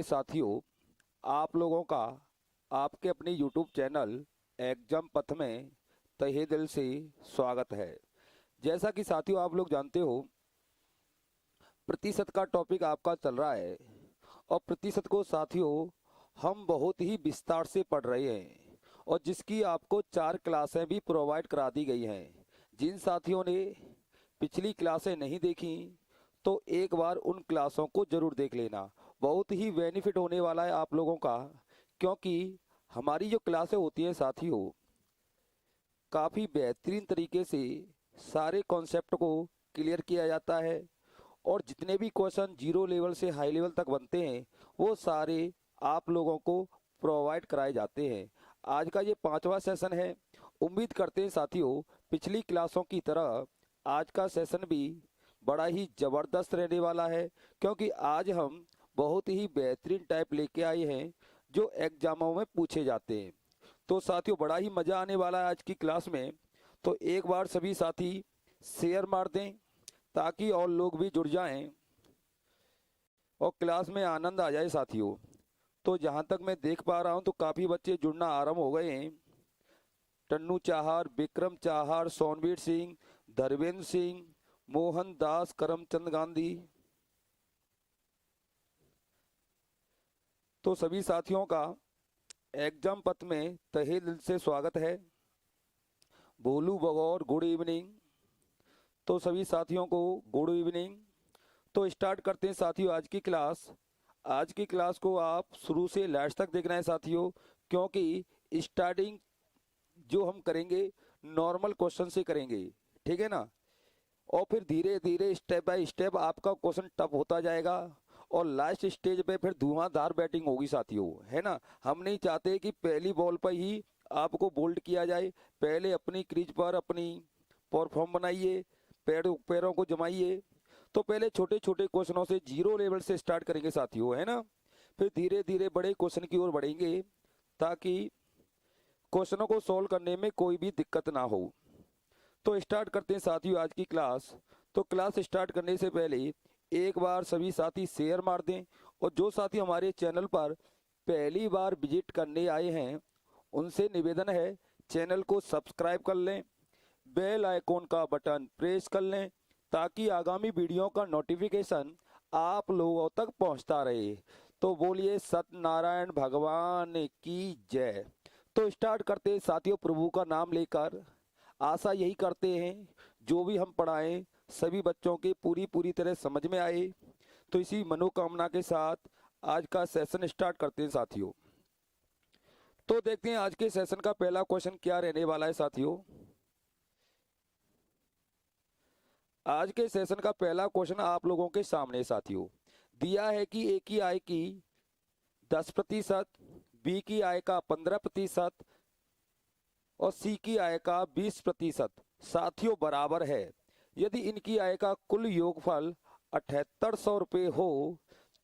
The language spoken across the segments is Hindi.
साथियों, आप लोगों का आपके अपने YouTube चैनल एग्जाम पथ में तहे दिल से स्वागत है। जैसा कि साथियों आप लोग जानते हो, प्रतिशत का टॉपिक आपका चल रहा है और प्रतिशत को साथियों हम बहुत ही विस्तार से पढ़ रहे हैं और जिसकी आपको 4 क्लासें भी प्रोवाइड करा दी गई हैं। जिन साथियों ने पिछली क्लासें नहीं देखी तो एक बार उन क्लासों को जरूर देख लेना। बहुत ही बेनिफिट होने वाला है आप लोगों का, क्योंकि हमारी जो क्लासें होती हैं साथियों, काफ़ी बेहतरीन तरीके से सारे कॉन्सेप्ट को क्लियर किया जाता है और जितने भी क्वेश्चन जीरो लेवल से हाई लेवल तक बनते हैं वो सारे आप लोगों को प्रोवाइड कराए जाते हैं। आज का ये 5वां सेशन है। उम्मीद करते हैं साथियों पिछली क्लासों की तरह आज का सेशन भी बड़ा ही ज़बरदस्त रहने वाला है, क्योंकि आज हम बहुत ही बेहतरीन टाइप लेके आए हैं जो एग्जामों में पूछे जाते हैं। तो साथियों बड़ा ही मज़ा आने वाला है आज की क्लास में। तो एक बार सभी साथी शेयर मार दें ताकि और लोग भी जुड़ जाएं और क्लास में आनंद आ जाए साथियों। तो जहां तक मैं देख पा रहा हूं तो काफ़ी बच्चे जुड़ना आरंभ हो गए हैं। टन्नू चाहर, विक्रम चाहर, सोनवीर सिंह, धर्मेंद्र सिंह, मोहन दास, करमचंद गांधी। तो सभी साथियों का एग्जाम पथ में तहे दिल से स्वागत है। भोलू बगौर, गुड इवनिंग। तो सभी साथियों को गुड इवनिंग। तो स्टार्ट करते हैं साथियों आज की क्लास। आज की क्लास को आप शुरू से लास्ट तक देखना है साथियों, क्योंकि स्टार्टिंग जो हम करेंगे नॉर्मल क्वेश्चन से करेंगे, ठीक है ना। और फिर धीरे धीरे स्टेप बाय स्टेप आपका क्वेश्चन टफ होता जाएगा और लास्ट स्टेज पे फिर धुआंधार बैटिंग होगी साथियों, है ना। हम नहीं चाहते कि पहली बॉल पर ही आपको बोल्ड किया जाए। पहले अपनी क्रीज पर अपनी परफॉर्म बनाइए, पैरों को जमाइए। तो पहले छोटे छोटे क्वेश्चनों से जीरो लेवल से स्टार्ट करेंगे साथियों, है ना। फिर धीरे धीरे बड़े क्वेश्चन की ओर बढ़ेंगे ताकि क्वेश्चनों को सॉल्व करने में कोई भी दिक्कत ना हो। तो स्टार्ट करते हैं साथियों आज की क्लास। तो क्लास स्टार्ट करने से पहले एक बार सभी साथी शेयर मार दें और जो साथी हमारे चैनल पर पहली बार विजिट करने आए हैं उनसे निवेदन है चैनल को सब्सक्राइब कर लें, बेल आइकॉन का बटन प्रेस कर लें ताकि आगामी वीडियो का नोटिफिकेशन आप लोगों तक पहुंचता रहे। तो बोलिए सत्यनारायण भगवान की जय। तो स्टार्ट करते हैं साथियों प्रभु का नाम लेकर। आशा यही करते हैं जो भी हम पढ़ाएं सभी बच्चों के पूरी तरह समझ में आए। तो इसी मनोकामना के साथ आज का सेशन स्टार्ट करते हैं साथियों। तो देखते हैं आज के सेशन का पहला क्वेश्चन क्या रहने वाला है साथियों। आज के सेशन का पहला क्वेश्चन आप लोगों के सामने साथियों दिया है कि ए की आय की 10%, बी की आय का 15% और सी की आय का 20% साथियों बराबर है। यदि इनकी आय का कुल योगफल 7800 रुपये हो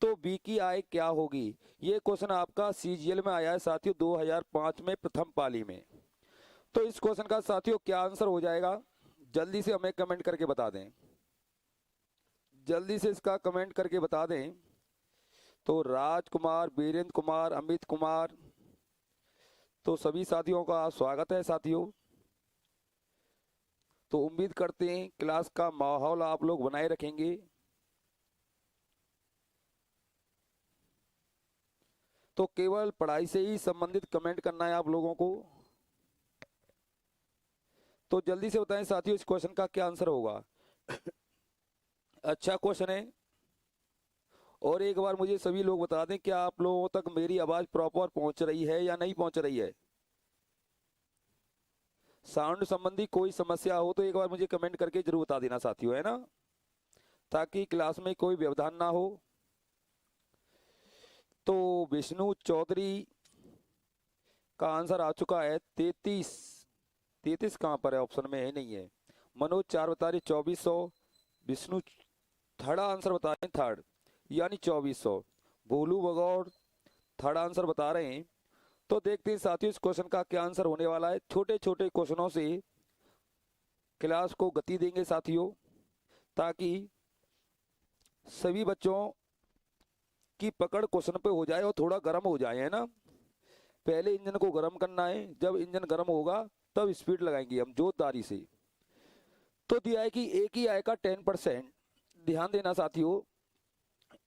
तो बी की आय क्या होगी। ये क्वेश्चन आपका सीजीएल में आया है साथियों 2005 में प्रथम पाली में। तो इस क्वेश्चन का साथियों क्या आंसर हो जाएगा, जल्दी से हमें कमेंट करके बता दें। जल्दी से इसका कमेंट करके बता दें। तो राजकुमार, वीरेंद्र कुमार, अमित कुमार, तो सभी साथियों का स्वागत है साथियों। तो उम्मीद करते हैं क्लास का माहौल आप लोग बनाए रखेंगे। तो केवल पढ़ाई से ही संबंधित कमेंट करना है आप लोगों को। तो जल्दी से बताएं साथियों इस क्वेश्चन का क्या आंसर होगा। अच्छा क्वेश्चन है। और एक बार मुझे सभी लोग बता दें क्या आप लोगों तक मेरी आवाज प्रॉपर पहुंच रही है या नहीं पहुंच रही है। साउंड संबंधी कोई समस्या हो तो एक बार मुझे कमेंट करके जरूर बता देना साथियों, है ना, ताकि क्लास में कोई व्यवधान ना हो। तो विष्णु चौधरी का आंसर आ चुका है 33 कहां पर है, ऑप्शन में है नहीं है। मनोज 4 बता रहे 2400। विष्णु थर्ड आंसर बता रहे हैं, थर्ड यानी 2400। भोलू बगौर थर्ड आंसर बता रहे हैं। तो देखते हैं साथियों इस क्वेश्चन का क्या आंसर होने वाला है। छोटे छोटे क्वेश्चनों से क्लास को गति देंगे साथियों ताकि सभी बच्चों इसकी पकड़ क्वेश्चन पे हो जाए और थोड़ा गर्म हो जाए, है ना। पहले इंजन को गर्म करना है, जब इंजन गर्म होगा तब स्पीड लगाएंगे हम जोरदारी से। तो दिया है कि ए की आय का 10%, ध्यान देना साथियों,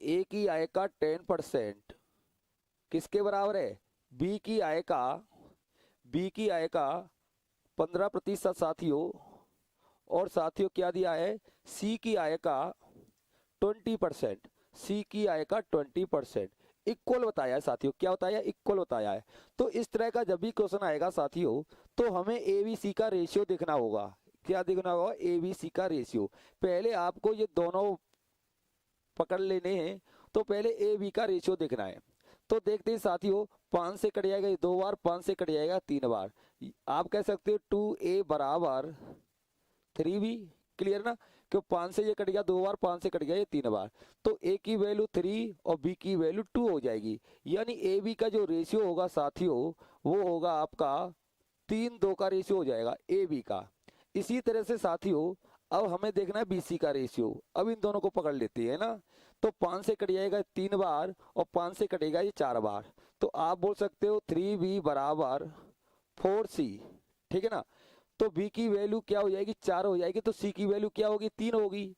ए की आय का 10% किसके बराबर है, बी की आय का, बी की आय का 15% साथियों, और साथियों क्या दिया है, सी की आय का 20%, सी की आय का 20% इक्वल बताया है साथियों। क्या बताया, इक्वल बताया है। तो इस तरह का जब भी क्वेश्चन आएगा साथियों, तो हमें ए बी सी का रेशियो देखना होगा। क्या देखना होगा, ए बी सी का रेशियो। पहले आपको ये दोनों पकड़ लेने हैं, तो पहले ए बी का रेशियो देखना है। तो देखते हैं साथियों, 5 से कट जाएगा 2 बार, 5 से कट जाएगा 3 बार। आप कह सकते हो 2a बराबर 3b, क्लियर ना, क्यों 5 से ये कट गया 2 बार, 5 से कट गया ये 3 बार, तो a की वैल्यू 3 और b की वैल्यू 2 हो जाएगी। यानी ए बी का जो रेशियो होगा साथियों, वो होगा आपका 3-2 का रेशियो हो जाएगा ए बी का। इसी तरह से साथियों अब हमें देखना है BC का रेशियो। अब इन दोनों को पकड़ लेते हैं ना। तो 5 से कट जाएगा 3 बार और 5 से कटेगा ये 4 बार। तो आप बोल सकते हो 3b बराबर 4c, ठीक है ना। तो b की वैल्यू क्या हो जाएगी, 4 हो जाएगी। तो c की वैल्यू क्या होगी, 3 होगी।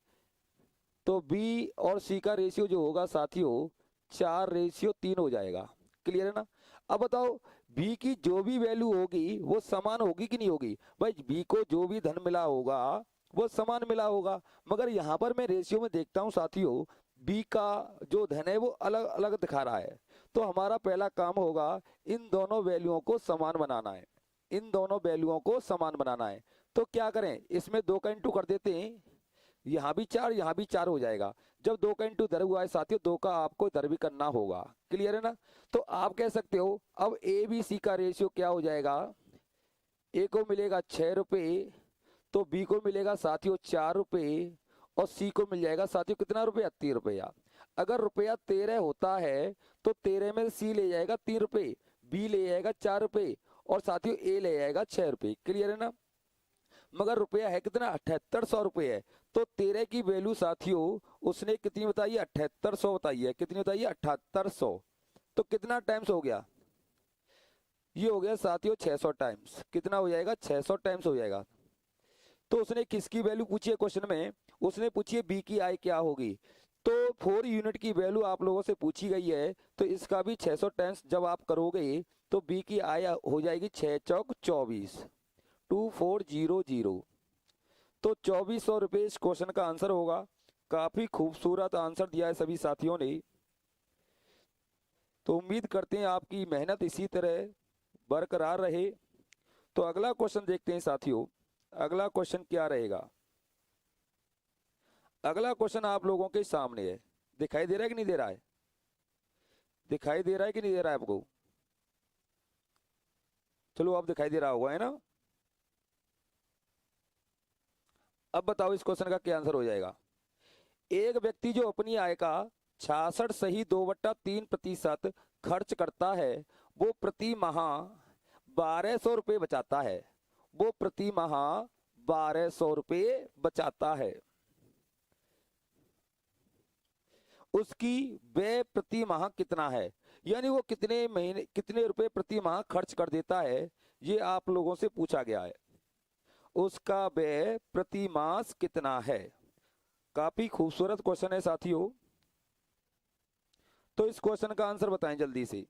तो b और c का रेशियो जो होगा साथियों 4:3 हो जाएगा। क्लियर है ना। अब बताओ b की जो भी वैल्यू होगी वो समान होगी कि नहीं होगी। भाई b को जो भी धन मिला होगा वो समान मिला होगा, मगर यहाँ पर मैं रेशियो में देखता हूँ साथियों b का जो धन है वो अलग अलग दिखा रहा है। तो हमारा पहला काम होगा इन दोनों वैल्यूओं को समान बनाना है, इन दोनों वैल्यूओं को समान बनाना है। तो क्या करें, इसमें 2 का इंटू कर देते हैं, यहाँ भी 4 यहाँ भी 4 हो जाएगा। जब 2 का इंटू इधर हुआ है साथियों, 2 का आपको इधर भी करना होगा। क्लियर है ना। तो आप कह सकते हो अब ए बी सी का रेशियो क्या हो जाएगा, ए को मिलेगा 6 रुपये, तो बी को मिलेगा साथियों 4 रुपये, और सी को मिल जाएगा साथियों कितना रुपया, 3 रुपया। अगर रुपया 13 होता है तो 13 में सी ले जाएगा 3 रुपये, बी ले जाएगा 4 रुपये, और साथियों ए ले जाएगा 6 रुपये। क्लियर है ना। मगर रुपया है कितना, 7800 रुपये है। तो 13 की वैल्यू साथियों उसने कितनी बताई है, 7800 बताई है। कितनी बताई है, 7800। तो कितना टाइम्स हो गया, ये हो गया साथियों 600 टाइम्स। कितना हो जाएगा, 600 टाइम्स हो जाएगा। तो उसने किसकी वैल्यू पूछी है क्वेश्चन में, उसने पूछी है बी की आय क्या होगी। तो 4 यूनिट की वैल्यू आप लोगों से पूछी गई है, तो इसका भी 600 टाइम्स जब आप करोगे तो बी की आय हो जाएगी 6 चौक 24, 2400। तो 2400 रुपये इस क्वेश्चन का आंसर होगा। काफी खूबसूरत आंसर दिया है सभी साथियों ने। तो उम्मीद करते हैं आपकी मेहनत इसी तरह बरकरार रहे। तो अगला क्वेश्चन देखते हैं साथियों, अगला क्वेश्चन क्या रहेगा। अगला क्वेश्चन आप लोगों के सामने है, दिखाई दे रहा है कि नहीं दे रहा है, दिखाई दे रहा है कि नहीं दे रहा है आपको। चलो अब दिखाई दे रहा होगा, है ना। अब बताओ इस क्वेश्चन का क्या आंसर हो जाएगा। एक व्यक्ति जो अपनी आय का 66.2/3% खर्च करता है, वो प्रति माह 1200 रुपये बचाता है, वो प्रति माह 1200 रुपये बचाता है। उसकी व्यय प्रति माह कितना है, यानी वो कितने महीने कितने रुपए प्रति माह खर्च कर देता है, ये आप लोगों से पूछा गया है। उसका व्यय प्रति मास कितना है। काफी खूबसूरत क्वेश्चन है साथियों। तो इस क्वेश्चन का आंसर बताएं जल्दी से।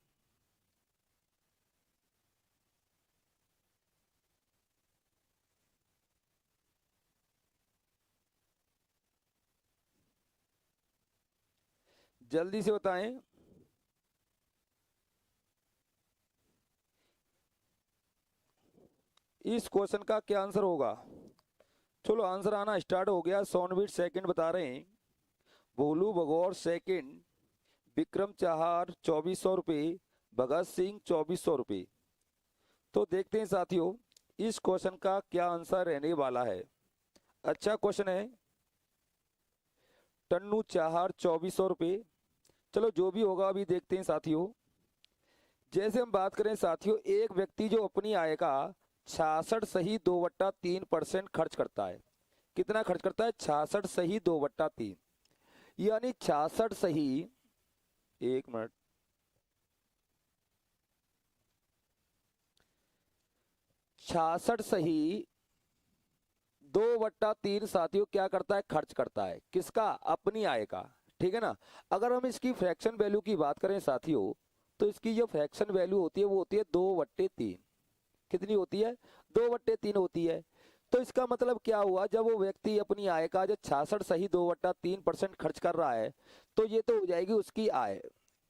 जल्दी से बताएं। इस क्वेश्चन का क्या आंसर होगा। चलो आंसर आना स्टार्ट हो गया। सोनवीर सेकंड बता रहे हैं, भोलू बगौर सेकंड, विक्रम चाहर 2400 रुपये, भगत सिंह 2400 रुपये। तो देखते हैं साथियों इस क्वेश्चन का क्या आंसर रहने वाला है। अच्छा क्वेश्चन है। टन्नू चाहर 2400 रुपये। चलो जो भी होगा अभी देखते हैं साथियों। जैसे हम बात करें साथियों, एक व्यक्ति जो अपनी आय का 66.2/3% खर्च करता है। कितना खर्च करता है, 66.2/3, यानी 66 एक मिनट। छियासठ सही 2/3 साथियों क्या करता है, खर्च करता है। किसका, अपनी आय का। ठीक है ना। अगर हम इसकी फ्रैक्शन वैल्यू की बात करें साथियों, तो इसकी जो फ्रैक्शन वैल्यू होती है वो होती है 2/3। कितनी होती है, 2/3 होती है। तो इसका मतलब क्या हुआ, जब वो व्यक्ति अपनी आय का जो 66 सही 2/3% खर्च कर रहा है, तो ये तो हो जाएगी उसकी आय।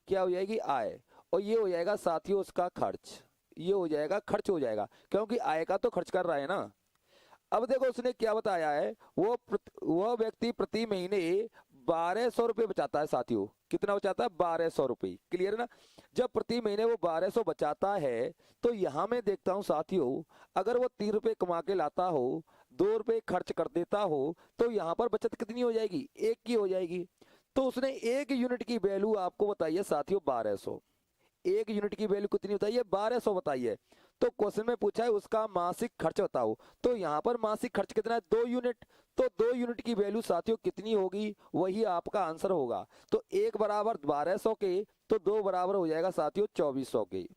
क्या हो जाएगी, आय। और ये हो जाएगा साथियों उसका खर्च। ये हो जाएगा खर्च हो जाएगा, क्योंकि आय का तो खर्च कर रहा है ना। अब देखो उसने क्या बताया है, वह व्यक्ति प्रति महीने 1200 रुपये बचाता है साथियों। कितना बचाता है, 1200 रुपये। क्लियर है ना। जब प्रति महीने वो 1200 बचाता है, तो यहाँ मैं देखता हूँ साथियों, अगर वो 3 रुपये कमा के लाता हो, 2 रुपये खर्च कर देता हो, तो यहाँ पर बचत कितनी हो जाएगी, 1 की हो जाएगी। तो उसने 1 यूनिट की वैल्यू आपको बताई है साथियों 1200। 1 यूनिट की वैल्यू कितनी बताई है, 1200 बताई है। तो क्वेश्चन में पूछा है उसका मासिक खर्च बताओ, तो यहाँ पर मासिक खर्च कितना है, 2 यूनिट। तो 2 यूनिट की वैल्यू साथियों कितनी होगी, वही आपका आंसर होगा। तो 1 बराबर 1200 के, तो 2 बराबर हो जाएगा साथियों 2400 के।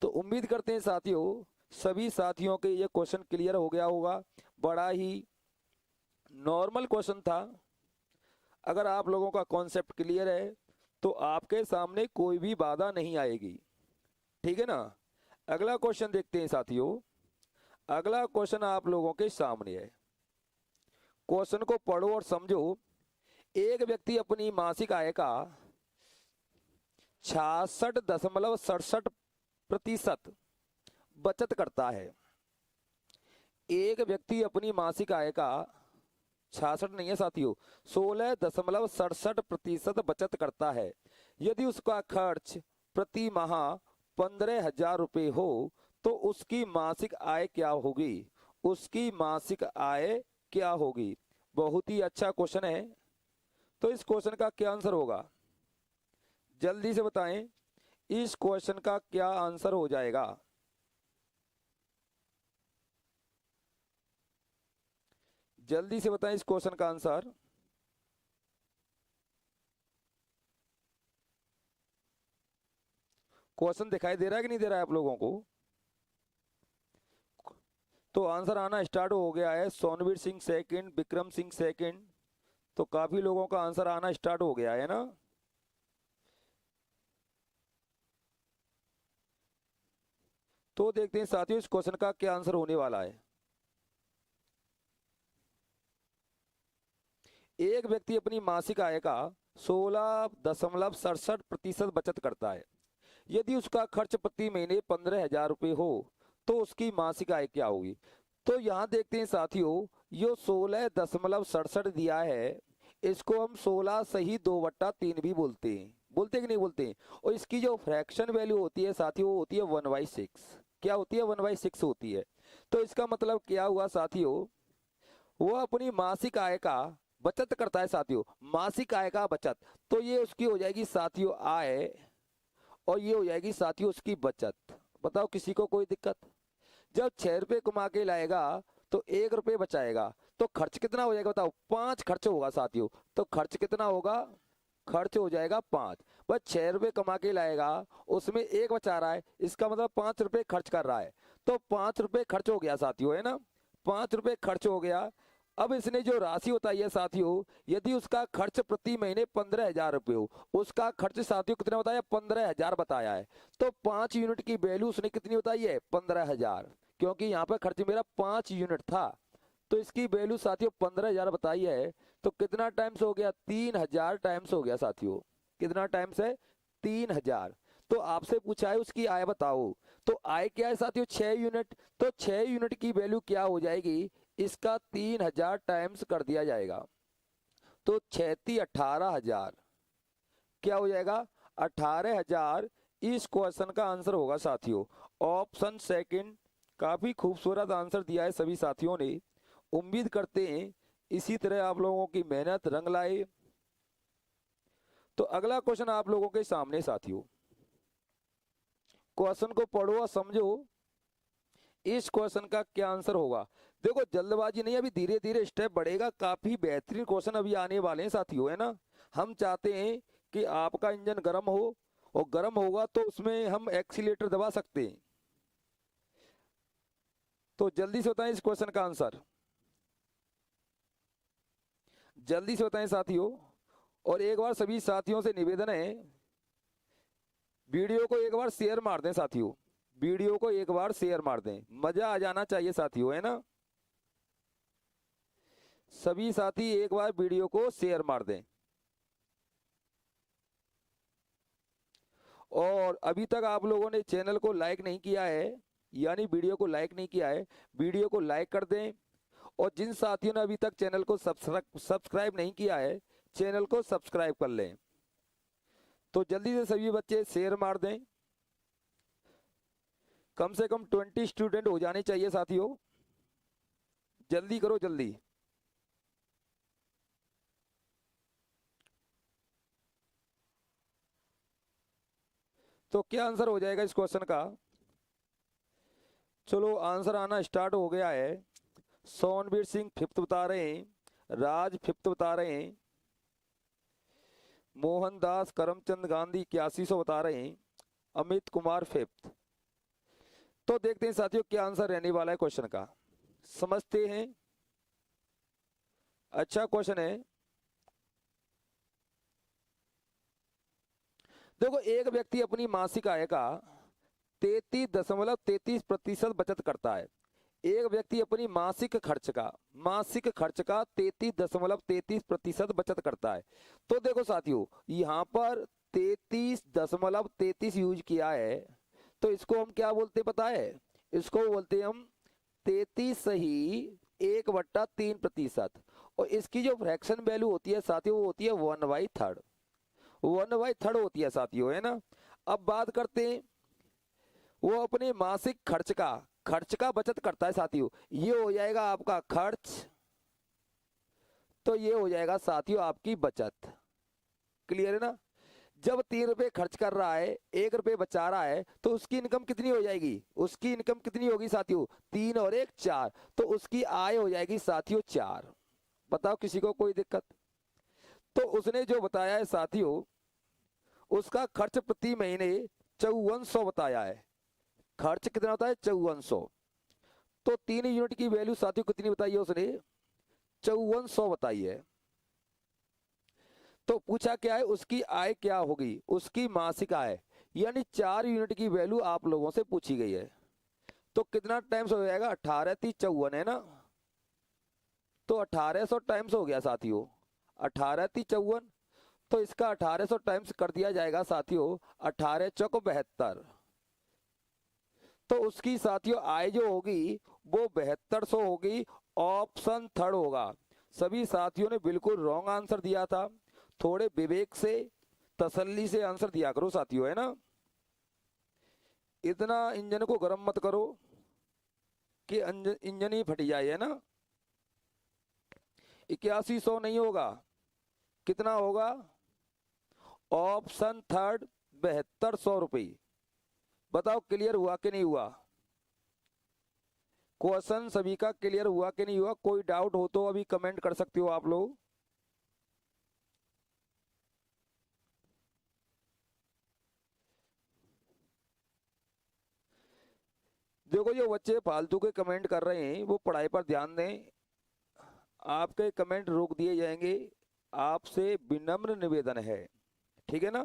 तो उम्मीद करते हैं साथियों सभी साथियों के ये क्वेश्चन क्लियर हो गया होगा। बड़ा ही नॉर्मल क्वेश्चन था। अगर आप लोगों का कॉन्सेप्ट क्लियर है, तो आपके सामने कोई भी बाधा नहीं आएगी। ठीक है ना। अगला क्वेश्चन देखते हैं साथियों। अगला क्वेश्चन आप लोगों के सामने है। क्वेश्चन को पढ़ो और समझो। एक व्यक्ति अपनी मासिक आय का 66.67% बचत करता है। एक व्यक्ति अपनी मासिक आय का 66 नहीं है साथियों, 16.67% बचत करता है। यदि उसका खर्च प्रति माह 15,000 रुपये हो, तो उसकी मासिक आय क्या होगी, उसकी मासिक आय क्या होगी। बहुत ही अच्छा क्वेश्चन है। तो इस क्वेश्चन का क्या आंसर होगा, जल्दी से बताएं, इस क्वेश्चन का क्या आंसर हो जाएगा। जल्दी से बताएं इस क्वेश्चन का आंसर। क्वेश्चन दिखाई दे रहा है कि नहीं दे रहा है आप लोगों को। तो आंसर आना स्टार्ट हो गया है। Sonveer Singh second, Vikram Singh second. तो काफी लोगों का आंसर आना स्टार्ट हो गया है ना। तो देखते हैं साथियों इस क्वेश्चन का क्या आंसर होने वाला है। एक व्यक्ति अपनी मासिक आय का 16.67% बचत करता है। यदि उसका खर्च प्रति महीने 15,000 रुपये हो, तो उसकी मासिक आय क्या होगी। तो यहाँ देखते हैं साथियों, यो 16.67 दिया है, इसको हम 16 सही 2/3 भी बोलते हैं। बोलते कि नहीं बोलते। और इसकी जो फ्रैक्शन वैल्यू होती है साथियों, वो होती है 1/6। क्या होती है, 1/6 होती है। तो इसका मतलब क्या हुआ साथियों, वो अपनी मासिक आय का बचत करता है साथियों, मासिक आय का बचत। तो ये उसकी हो जाएगी साथियों आय, और ये हो जाएगी साथियों उसकी बचत। बताओ किसी को कोई दिक्कत। जब 6 रुपये कमा के लाएगा, तो 1 रुपये बचाएगा, तो खर्च कितना हो जाएगा बताओ, 5 खर्च होगा साथियों। तो खर्च कितना होगा, खर्च हो जाएगा 5। बस 6 रुपये कमा के लाएगा, उसमें 1 बचा रहा है, इसका मतलब 5 रुपये खर्च कर रहा है। तो 5 रुपये खर्च हो गया साथियों, है ना। 5 रुपये खर्च हो गया। अब इसने जो राशि बताई है साथियों, यदि उसका खर्च प्रति महीने 15,000 रुपये हो, उसका खर्च साथियों कितना बताया, 15,000 बताया है। तो 5 यूनिट की वैल्यू उसने कितनी बताई है, 15,000। क्योंकि यहाँ पर खर्च मेरा 5 यूनिट था, तो इसकी वैल्यू साथियों 15,000 बताई है। तो कितना टाइम्स हो गया, 3,000 टाइम्स हो गया साथियों। कितना टाइम्स है, 3,000। तो आपसे पूछा है उसकी आय बताओ। तो आय क्या है साथियों, 6 यूनिट। तो 6 यूनिट की वैल्यू क्या हो जाएगी, इसका 3,000 टाइम्स कर दिया जाएगा। तो 6 18,000 क्या हो जाएगा, 18,000। इस क्वेश्चन का आंसर होगा साथियों ऑप्शन सेकंड। काफी खूबसूरत आंसर दिया है सभी साथियों ने। उम्मीद करते हैं इसी तरह आप लोगों की मेहनत रंग लाए। तो अगला क्वेश्चन आप लोगों के सामने साथियों, क्वेश्चन को पढ़ो और समझो, इस क्वेश्चन का क्या आंसर होगा। देखो जल्दबाजी नहीं, अभी धीरे धीरे स्टेप बढ़ेगा। काफी बेहतरीन क्वेश्चन अभी आने वाले हैं साथियों, है ना। हम चाहते हैं कि आपका इंजन गर्म हो, और गर्म होगा तो उसमें हम एक्सीलेटर दबा सकते हैं। तो जल्दी से बताएं इस क्वेश्चन का आंसर, जल्दी से बताएं साथियों। और एक बार सभी साथियों से निवेदन है, वीडियो को एक बार शेयर मार दें साथियों, वीडियो को एक बार शेयर मार दें, मजा आ जाना चाहिए साथियों, है ना। सभी साथी एक बार वीडियो को शेयर मार दें। और अभी तक आप लोगों ने चैनल को लाइक नहीं किया है, यानी वीडियो को लाइक नहीं किया है, वीडियो को लाइक कर दें। और जिन साथियों ने अभी तक चैनल को सब्सक्राइब नहीं किया है, चैनल को सब्सक्राइब कर लें। तो जल्दी से सभी बच्चे शेयर मार दें, कम से कम 20 स्टूडेंट हो जाने चाहिए साथियों, जल्दी करो जल्दी। तो क्या आंसर हो जाएगा इस क्वेश्चन का? चलो आंसर आना स्टार्ट हो गया है। सोनवीर सिंह फिफ्थ बता रहे हैं, राज फिफ्थ बता रहे हैं, मोहनदास करमचंद गांधी 8100 बता रहे हैं, अमित कुमार फिफ्थ। तो देखते हैं साथियों क्या आंसर रहने वाला है क्वेश्चन का, समझते हैं। अच्छा क्वेश्चन है। देखो, एक व्यक्ति अपनी मासिक आय का 33.33% बचत करता है। एक व्यक्ति अपनी मासिक खर्च का 33.33% बचत करता है। तो देखो साथियों, यहाँ पर 33.33 यूज किया है, तो इसको हम क्या बोलते हैं पता है? इसको बोलते हैं हम 33 सही 1/3%। और इसकी जो फ्रैक्शन वैल्यू होती है साथियों, वो होती है 1/3, 1/3 होती है साथियों, है ना। अब बात करते हैं, वो अपने मासिक खर्च का बचत करता है साथियों। ये हो जाएगा आपका खर्च, तो ये हो जाएगा साथियों आपकी बचत। क्लियर है ना। जब 3 रुपए खर्च कर रहा है, 1 रुपए बचा रहा है, तो उसकी इनकम कितनी हो जाएगी? उसकी इनकम कितनी होगी साथियों? 3 और 1 4, तो उसकी आय हो जाएगी साथियों 4। बताओ किसी को कोई दिक्कत? तो उसने जो बताया है साथियों, उसका खर्च प्रति महीने 5400 बताया है। खर्च कितना होता है? 5400। तो 3 यूनिट की वैल्यू साथियों कितनी बताई है उसने? 5400 बताई है। तो पूछा क्या है? उसकी आय क्या होगी? उसकी मासिक आय, यानी 4 यूनिट की वैल्यू आप लोगों से पूछी गई है। तो कितना टाइम्स हो जाएगा? 18 3 54 है ना। तो 1800 टाइम्स हो गया साथियों, 18 3 54। तो इसका 1800 टाइम्स कर दिया जाएगा साथियों, 18 चौक 72। तो उसकी साथियों आय जो होगी वो 7200 होगी। ऑप्शन थर्ड होगा। सभी साथियों ने बिल्कुल रॉन्ग आंसर दिया था। थोड़े विवेक से, तसल्ली से आंसर दिया करो साथियों, है ना। इतना इंजन को गर्म मत करो कि इंजन ही फट जाए, है ना। 8100 नहीं होगा, कितना होगा? ऑप्शन थर्ड 7200 रुपये। बताओ क्लियर हुआ कि नहीं हुआ? क्वेश्चन सभी का क्लियर हुआ कि नहीं हुआ? कोई डाउट हो तो अभी कमेंट कर सकते हो आप लोग। देखो, जो बच्चे फालतू के कमेंट कर रहे हैं वो पढ़ाई पर ध्यान दें, आपके कमेंट रोक दिए जाएंगे। आपसे विनम्र निवेदन है, ठीक है ना।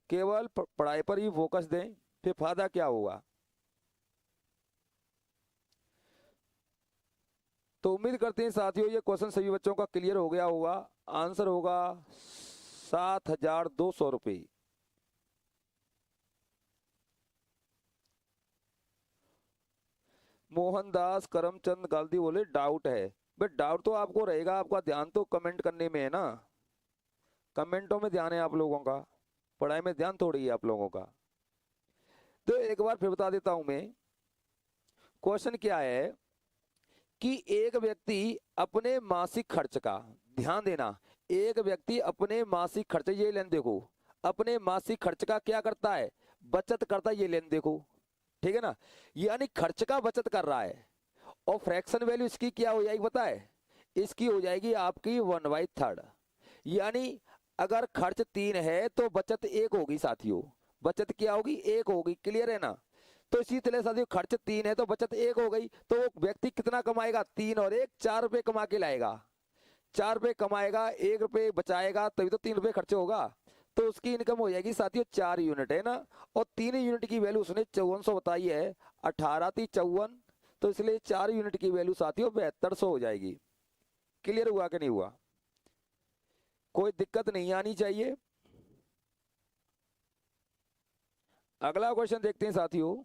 केवल पढ़ाई पर ही फोकस दें, फिर फायदा क्या होगा। तो उम्मीद करते हैं साथियों ये क्वेश्चन सभी बच्चों का क्लियर हो गया होगा। आंसर होगा 7200 रुपये। मोहनदास करमचंद गांधी बोले डाउट है। बट डाउट तो आपको रहेगा, आपका ध्यान तो कमेंट करने में है ना। कमेंटों में ध्यान है आप लोगों का, पढ़ाई में ध्यान थोड़ी है आप लोगों का। तो एक बार फिर बता देता हूं मैं, क्वेश्चन क्या है कि एक व्यक्ति अपने मासिक खर्च का, ध्यान देना, एक व्यक्ति अपने मासिक खर्च, ये लेन देखो, अपने मासिक खर्च का क्या करता है? बचत करता है। ये लेन देखो, ठीक है ना। यानी खर्च का बचत कर रहा है। और फ्रैक्शन वैल्यू इसकी क्या हो जाएगी पता है? इसकी हो जाएगी आपकी 1/3। यानी अगर खर्च 3 है तो बचत 1 होगी साथियों, बचत क्या होगी? 1 होगी। क्लियर है ना? तो इसी तरह साथियों खर्च 3 है तो बचत 1 हो गई। तो वो व्यक्ति कितना कमाएगा? 3 और 1 4 रुपए कमा के लाएगा। 4 रुपए कमाएगा, 1 रुपए बचाएगा, तभी तो 3 रुपए खर्च होगा। तो उसकी इनकम हो जाएगी साथियों 4 यूनिट, है ना। और 3 यूनिट की वैल्यू उसने 5400 बताई है, 18 थी 54, तो इसलिए 4 यूनिट की वैल्यू साथियों 7200 हो जाएगी। क्लियर हुआ कि नहीं हुआ? कोई दिक्कत नहीं आनी चाहिए। अगला क्वेश्चन देखते हैं साथियों।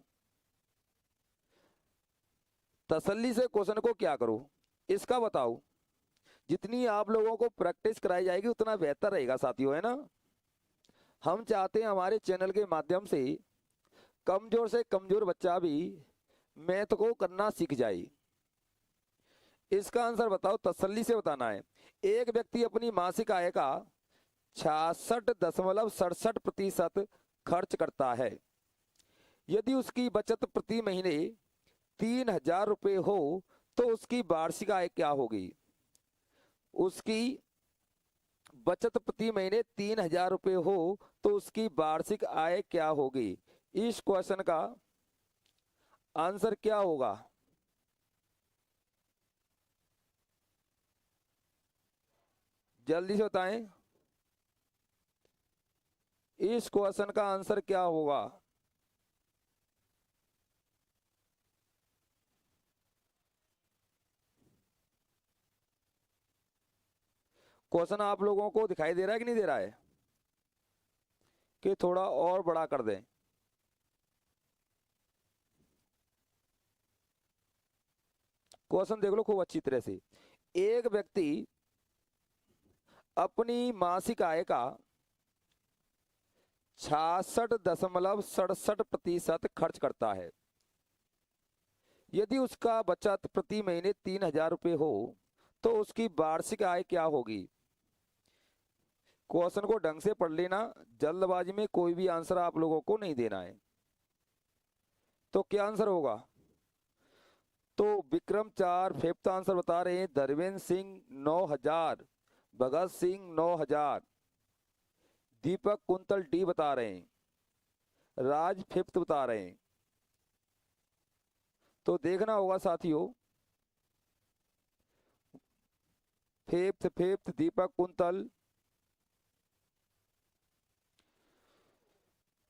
तसल्ली से क्वेश्चन को क्या करो, इसका बताओ। जितनी आप लोगों को प्रैक्टिस कराई जाएगी उतना बेहतर रहेगा साथियों, है ना। हम चाहते हैं हमारे चैनल के माध्यम से कमजोर से कमजोर बच्चा भी मैथ को करना सीख जाए। इसका आंसर बताओ, तसल्ली से बताना है। एक व्यक्ति अपनी मासिक आय का 66.67% खर्च करता है। यदि उसकी बचत प्रति महीने 3000 रुपये हो तो उसकी वार्षिक आय क्या होगी? उसकी बचत प्रति महीने 3000 रुपये हो तो उसकी वार्षिक आय क्या होगी? इस क्वेश्चन का आंसर क्या होगा? जल्दी से बताएं, इस क्वेश्चन का आंसर क्या होगा? क्वेश्चन आप लोगों को दिखाई दे रहा है कि नहीं दे रहा है? कि थोड़ा और बड़ा कर दें? क्वेश्चन देख लो खूब अच्छी तरह से। एक व्यक्ति अपनी मासिक आय का 66.67% खर्च करता है। यदि उसका बचत प्रति महीने 3000 रुपये हो तो उसकी वार्षिक आय क्या होगी? क्वेश्चन को ढंग से पढ़ लेना, जल्दबाजी में कोई भी आंसर आप लोगों को नहीं देना है। तो क्या आंसर होगा? तो विक्रम 4 फिफ्थ आंसर बता रहे हैं, धर्मेंद्र सिंह 9000, भगत सिंह 9000, दीपक कुंतल डी बता रहे हैं, राज फिफ्थ बता रहे हैं। तो देखना होगा साथियों, फिफ्थ दीपक कुंतल।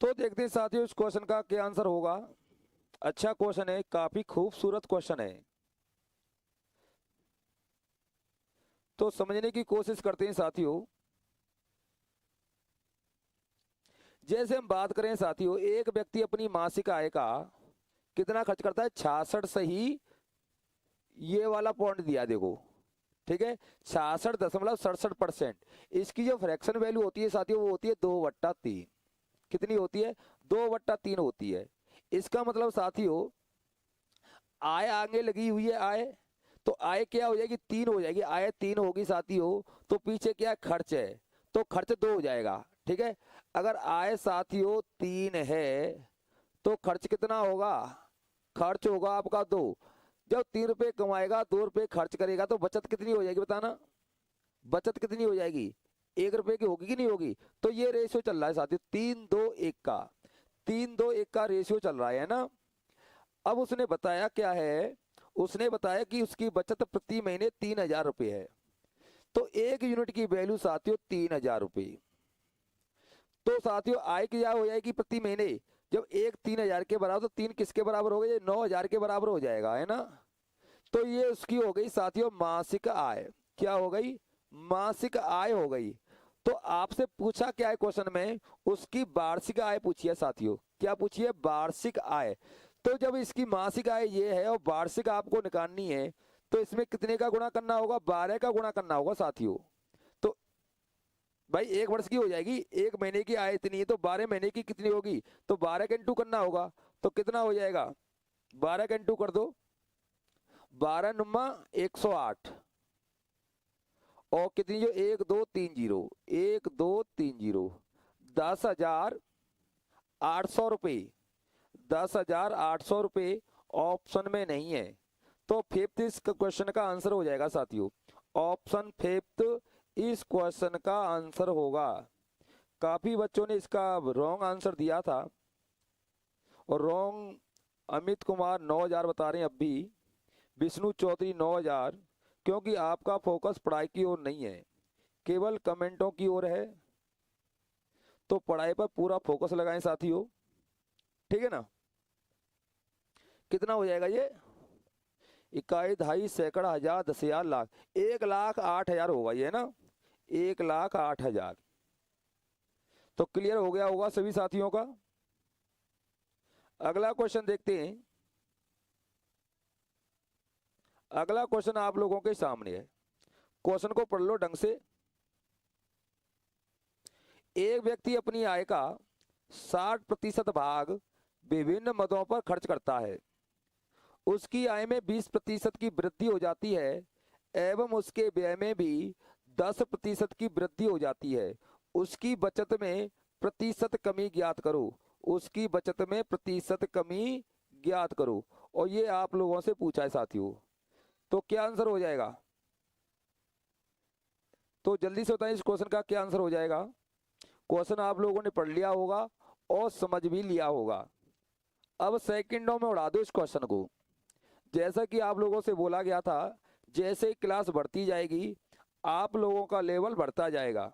तो देखते हैं साथियों इस क्वेश्चन का क्या आंसर होगा। अच्छा क्वेश्चन है, काफी खूबसूरत क्वेश्चन है, तो समझने की कोशिश करते हैं साथियों। जैसे हम बात करें साथियों, एक व्यक्ति अपनी मासिक आय का कितना खर्च करता है? 66 से ही ये वाला पॉइंट दिया देखो, ठीक है, 66.67%। इसकी जो फ्रैक्शन वैल्यू होती है साथियों वो होती है 2/3। कितनी होती है? 2/3 होती है। इसका मतलब साथियों आय आगे लगी हुई है, आय, तो आय क्या हो जाएगी? 3 हो जाएगी। आय 3 होगी साथियों, तो पीछे क्या खर्च है? तो खर्च 2 हो जाएगा, ठीक है। अगर आय साथियों 3 है तो खर्च कितना होगा? खर्च होगा आपका 2। जब 3 रुपए कमाएगा 2 रुपए खर्च करेगा तो बचत कितनी हो जाएगी बताना? बचत कितनी हो जाएगी? 1 रुपए की होगी कि नहीं होगी? तो ये रेशियो चल रहा है साथियों 3-2-1 का, 3-2-1 का रेशियो चल रहा है ना। अब उसने बताया क्या है? उसने बताया कि उसकी बचत प्रति महीने 3000 रुपये है। तो 1 यूनिट की वैल्यू साथियों 3000 रुपये। तो साथियों आय क्या हो जाएगी प्रति महीने? जब 1 3000 के बराबर, तो 3 किसके बराबर हो गए? ये 9000 के बराबर हो जाएगा, है ना। तो ये उसकी हो गई साथियों मासिक आय। क्या हो गई? मासिक आय हो गई। तो आपसे पूछा क्या है क्वेश्चन में? उसकी वार्षिक आय पूछी है साथियों। क्या पूछी है? वार्षिक आय। तो जब इसकी मासिक आय ये है और वार्षिक आपको निकालनी है तो इसमें कितने का गुणा करना होगा? 12 का गुणा करना होगा साथियों। तो भाई 1 वर्ष की हो जाएगी, 1 महीने की आय इतनी है तो 12 महीने की कितनी होगी? तो 12 का इंटू करना होगा। तो कितना हो जाएगा? 12 का इंटू कर दो, 12 नुमा 108, और कितनी जो 1230, 1230, 10,800 रुपये, 10,800 रुपये ऑप्शन में नहीं है। तो फिफ्थ इस क्वेश्चन का आंसर हो जाएगा साथियों ऑप्शन फिफ्थ इस क्वेश्चन का आंसर होगा। काफी बच्चों ने इसका रॉन्ग आंसर दिया था, और रॉन्ग अमित कुमार 9000 बता रहे हैं अब भी, विष्णु चौधरी 9000, क्योंकि आपका फोकस पढ़ाई की ओर नहीं है, केवल कमेंटों की ओर है। तो पढ़ाई पर पूरा फोकस लगाएं साथियों, ठीक है ना। कितना हो जाएगा ये? इकाई, दहाई, सैकड़ा, हजार, 10,000, लाख। 1,08,000 होगा ये ना, 1,08,000। तो क्लियर हो गया होगा सभी साथियों का। अगला क्वेश्चन देखते हैं। अगला क्वेश्चन आप लोगों के सामने है, क्वेश्चन को पढ़ लो ढंग से। एक व्यक्ति अपनी आय का 60% भाग विभिन्न मदों पर खर्च करता है। उसकी आय में 20% की वृद्धि हो जाती है एवं उसके व्यय में भी 10% की वृद्धि हो जाती है। उसकी बचत में प्रतिशत कमी ज्ञात करो। उसकी बचत में प्रतिशत कमी ज्ञात करो। और ये आप लोगों से पूछा है साथियों, तो क्या आंसर हो जाएगा? तो जल्दी से बताएं इस क्वेश्चन का क्या आंसर हो जाएगा। क्वेश्चन आप लोगों ने पढ़ लिया होगा और समझ भी लिया होगा। अब सेकंडों में उड़ा दो इस क्वेश्चन को। जैसा कि आप लोगों से बोला गया था, जैसे ही क्लास बढ़ती जाएगी आप लोगों का लेवल बढ़ता जाएगा।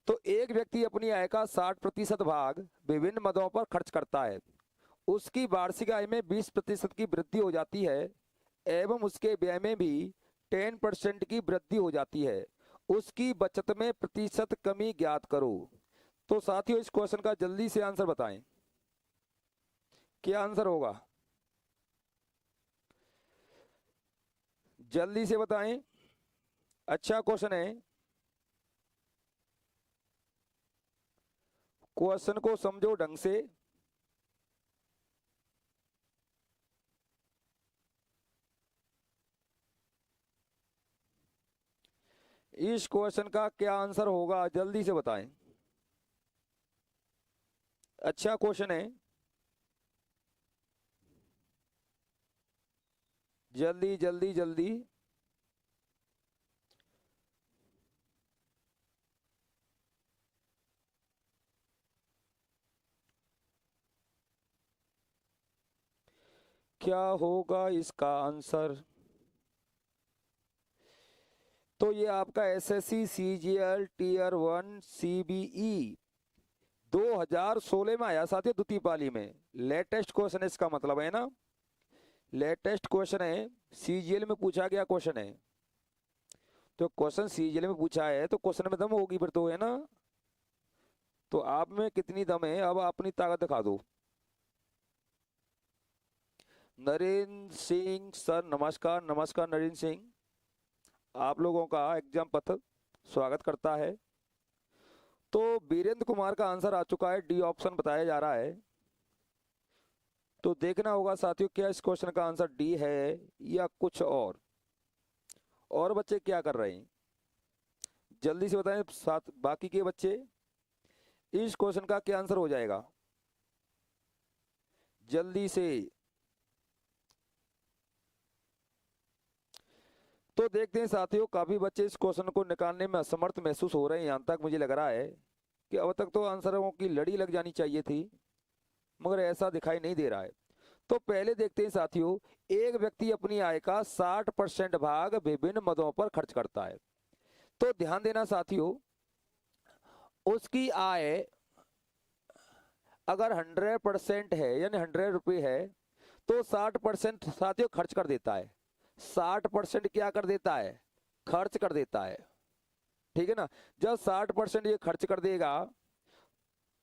तो एक व्यक्ति अपनी आय का 60% भाग विभिन्न मदों पर खर्च करता है। उसकी वार्षिक आय में 20% की वृद्धि हो जाती है एवं उसके व्यय में भी 10% की वृद्धि हो जाती है। उसकी बचत में प्रतिशत कमी ज्ञात करो। तो साथियों इस क्वेश्चन का जल्दी से आंसर बताएं, क्या आंसर होगा? जल्दी से बताएं। अच्छा क्वेश्चन है, क्वेश्चन को समझो ढंग से। इस क्वेश्चन का क्या आंसर होगा जल्दी से बताएं। अच्छा क्वेश्चन है, जल्दी जल्दी जल्दी। क्या होगा इसका आंसर? तो ये आपका एसएससी सीजीएल टीयर 1 सीबीई 2016 में आया साथियों, द्वितीय पाली में। लेटेस्ट क्वेश्चन इसका मतलब है ना, लेटेस्ट क्वेश्चन है, सीजीएल में पूछा गया क्वेश्चन है। तो क्वेश्चन सीजीएल में पूछा है तो क्वेश्चन में दम होगी फिर तो, है ना। तो आप में कितनी दम है, अब अपनी ताकत दिखा दो। नरेंद्र सिंह सर नमस्कार। नमस्कार नरेंद्र सिंह, आप लोगों का एग्जाम पत्र स्वागत करता है। तो वीरेंद्र कुमार का आंसर आ चुका है, डी ऑप्शन बताया जा रहा है। तो देखना होगा साथियों क्या इस क्वेश्चन का आंसर डी है या कुछ और बच्चे क्या कर रहे हैं जल्दी से बताएं साथ बाकी के बच्चे। इस क्वेश्चन का क्या आंसर हो जाएगा जल्दी से। तो देखते हैं साथियों, काफी बच्चे इस क्वेश्चन को निकालने में असमर्थ महसूस हो रहे हैं। यहां तक मुझे लग रहा है कि अब तक तो आंसरों की लड़ी लग जानी चाहिए थी, मगर ऐसा दिखाई नहीं दे रहा है। तो पहले देखते हैं साथियों, एक व्यक्ति अपनी आय का 60% भाग विभिन्न मदों पर खर्च करता है। तो ध्यान देना साथियों, उसकी आय अगर 100% है यानी 100 रुपये है तो 60% साथियों खर्च कर देता है। 60% क्या कर देता है? खर्च कर देता है, ठीक है ना। जब 60% ये खर्च कर देगा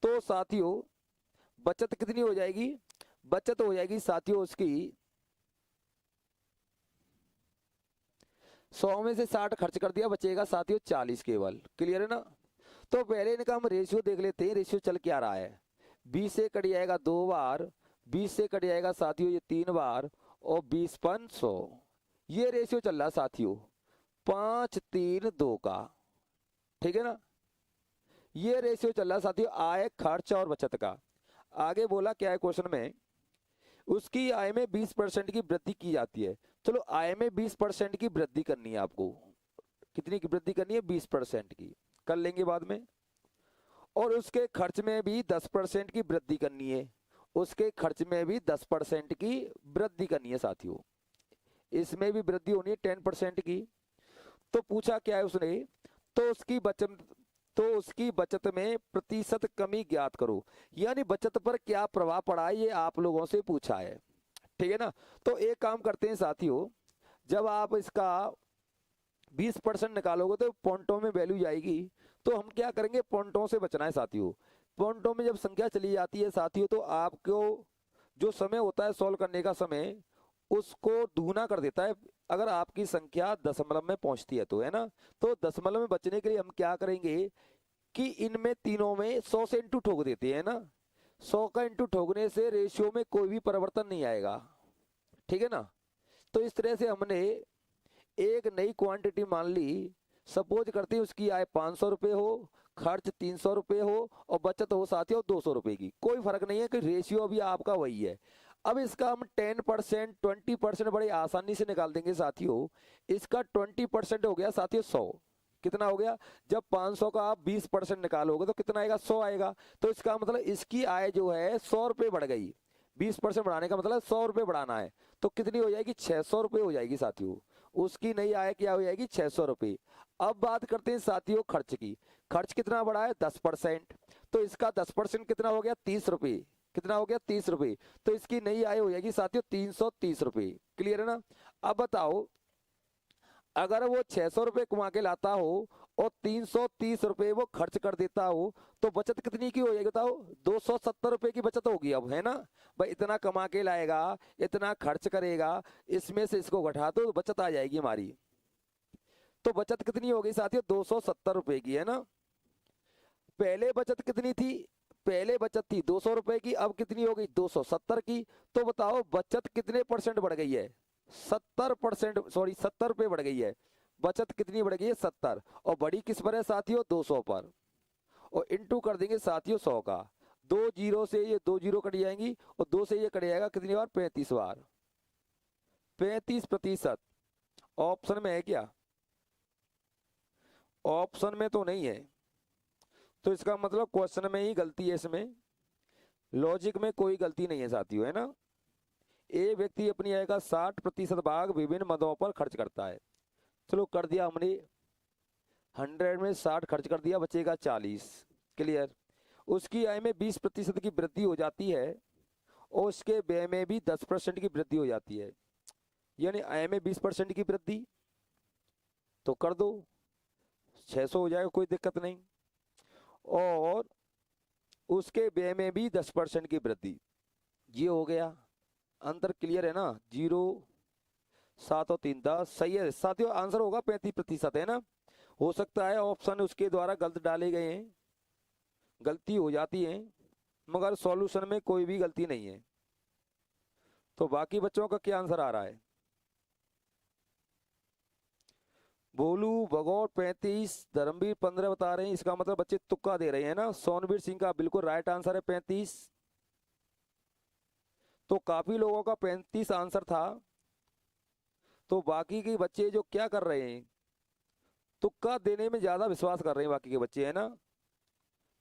तो साथियों बचत कितनी हो जाएगी? बचत हो जाएगी साथियों उसकी 100 में से 60 खर्च कर दिया, बचेगा साथियों 40 केवल। क्लियर है ना। तो पहले इनका हम रेशियो देख लेते हैं, रेशियो चल क्या रहा है। 20 से कट जाएगा 2 बार, 20 से कट जाएगा साथियों ये 3 बार, और 20/100 ये रेशियो चल रहा साथियों 5-3-2 का, ठीक है ना। ये रेशियो चल रहा साथियों आय, खर्च और बचत का। आगे बोला क्या है क्वेश्चन में, उसकी आय में 20% की वृद्धि की जाती है। चलो आय में 20% की वृद्धि करनी है आपको, कितनी की वृद्धि करनी है? 20% की, कर लेंगे बाद में। और उसके खर्च में भी 10% की वृद्धि करनी है, उसके खर्च में भी 10% की वृद्धि करनी है साथियों, इसमें भी वृद्धि होनी है 10% की। तो पूछा क्या है उसने, तो उसकी बचत में प्रतिशत कमी ज्ञात करो, यानी बचत पर क्या प्रभाव पड़ा है ये आप लोगों से पूछा है, ठीक है ना। तो एक काम करते हैं साथियों, जब आप इसका 20% निकालोगे तो पॉइंटों में वैल्यू जाएगी, तो हम क्या करेंगे, पॉइंटों से बचना है साथियों। पॉइंटों में जब संख्या चली जाती है साथियों, तो आपको जो समय होता है सॉल्व करने का समय, उसको दुगना कर देता है अगर आपकी संख्या दशमलव में पहुंचती है तो, है ना। तो दशमलव में बचने के लिए हम क्या करेंगे कि इनमें तीनों में 100 से इंटू ठोक देते हैं ना, 100 का इंटू ठोकने से रेशियो में कोई भी परिवर्तन नहीं आएगा, ठीक है ना। तो इस तरह से हमने एक नई क्वांटिटी मान ली, सपोज करते हैं उसकी आय 500 रुपये हो, खर्च 300 रुपये हो और बचत हो साथियों 200 रुपये की, कोई फर्क नहीं है कि रेशियो अभी आपका वही है। अब इसका हम 10% 20% बड़ी आसानी से निकाल देंगे साथियों। इसका 20% हो गया साथियों 100, कितना हो गया, जब 500 का आप 20% निकालोगे तो कितना आएगा, 100 आएगा। तो इसका मतलब इसकी आय जो है 100 रुपये बढ़ गई, 20% बढ़ाने का मतलब 100 रुपये बढ़ाना है, तो कितनी हो जाएगी, 600 रुपये हो जाएगी साथियों। उसकी नई आय क्या हो जाएगी, 600 रुपये। अब बात करते हैं साथियों खर्च की, खर्च कितना बढ़ा है, 10%, तो इसका 10% कितना हो गया, 30 रुपये, कितना हो गया, 30 रुपये। तो इसकी नई आय हो जाएगी साथियों 330 रुपये, क्लियर है ना। अब बताओ अगर वो 600 रुपये कमा के लाता हो और 330 रुपये वो खर्च कर देता हो, तो बचत कितनी की हो जाएगी बताओ, 270 रुपये की बचत होगी। अब है ना भाई, इतना कमा के लाएगा, इतना खर्च करेगा, इसमें से इसको घटा दो तो बचत आ जाएगी हमारी। तो बचत कितनी हो गई साथियों, 270 रुपये की, है ना। पहले बचत कितनी थी, पहले बचत थी 200 रुपये की, अब कितनी हो गई, 270 की। तो बताओ बचत कितने परसेंट बढ़ गई है, 70%, सॉरी 70 रुपये बढ़ गई है। बचत कितनी बढ़ गई है, 70, और बड़ी किस पर है साथियों, 200 पर, और इंटू कर देंगे साथियों 100 का। 2 जीरो से ये 2 जीरो कट जाएंगी और 2 से ये कट जाएगा कितनी बार, 35 बार, 35%। ऑप्शन में है क्या, ऑप्शन में तो नहीं है, तो इसका मतलब क्वेश्चन में ही गलती है, इसमें लॉजिक में कोई गलती नहीं है साथियों, है ना। एक व्यक्ति अपनी आय का 60% भाग विभिन्न मदों पर खर्च करता है। चलो कर दिया हमने, 100 में 60 खर्च कर दिया, बचेगा 40, क्लियर। उसकी आय में 20% की वृद्धि हो जाती है और उसके व्यय में भी 10% की वृद्धि हो जाती है, यानी आय में 20% की वृद्धि, तो कर दो 600 हो जाएगा, कोई दिक्कत नहीं। और उसके व्यय में भी 10% की वृद्धि, ये हो गया, अंतर क्लियर है ना। 0 7 और 3 10, सही है साथियों, आंसर होगा 35%, है ना। हो सकता है ऑप्शन उसके द्वारा गलत डाले गए हैं, गलती हो जाती है, मगर सॉल्यूशन में कोई भी गलती नहीं है। तो बाकी बच्चों का क्या आंसर आ रहा है, भोलू भगौर 35, धर्मवीर 15 बता रहे हैं, इसका मतलब बच्चे तुक्का दे रहे हैं ना। सोनवीर सिंह का बिल्कुल राइट आंसर है 35। तो काफी लोगों का 35 आंसर था, तो बाकी के बच्चे जो क्या कर रहे हैं, तुक्का देने में ज्यादा विश्वास कर रहे हैं बाकी के बच्चे, है ना।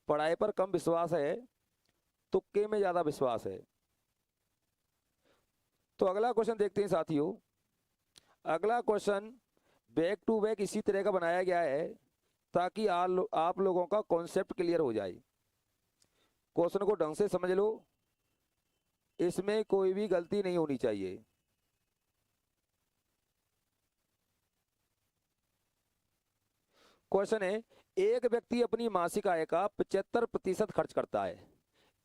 पढ़ाई पर कम विश्वास है, तुक्के में ज्यादा विश्वास है। तो अगला क्वेश्चन देखते हैं साथियों। अगला क्वेश्चन बैक टू बैक इसी तरह का बनाया गया है ताकि आप लोगों का कॉन्सेप्ट क्लियर हो जाए। क्वेश्चन को ढंग से समझ लो, इसमें कोई भी गलती नहीं होनी चाहिए। क्वेश्चन है, एक व्यक्ति अपनी मासिक आय का 75% खर्च करता है।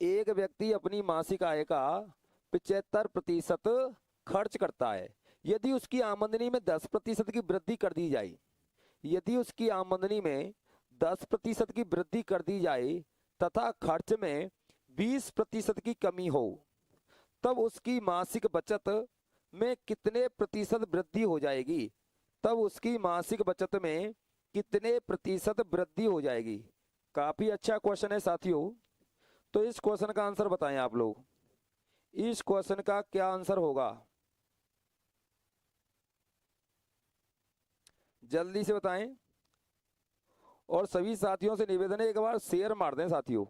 एक व्यक्ति अपनी मासिक आय का 75% खर्च करता है। यदि उसकी आमदनी में 10% की वृद्धि कर दी जाए, यदि उसकी आमदनी में 10% की वृद्धि कर दी जाए तथा खर्च में 20% की कमी हो, तब उसकी मासिक बचत में कितने प्रतिशत वृद्धि हो जाएगी, तब उसकी मासिक बचत में कितने प्रतिशत वृद्धि हो जाएगी। काफी अच्छा क्वेश्चन है साथियों। तो इस क्वेश्चन का आंसर बताएं आप लोग, इस क्वेश्चन का क्या आंसर होगा, जल्दी से बताएं। और सभी साथियों से निवेदन है, एक बार शेयर मार दें साथियों,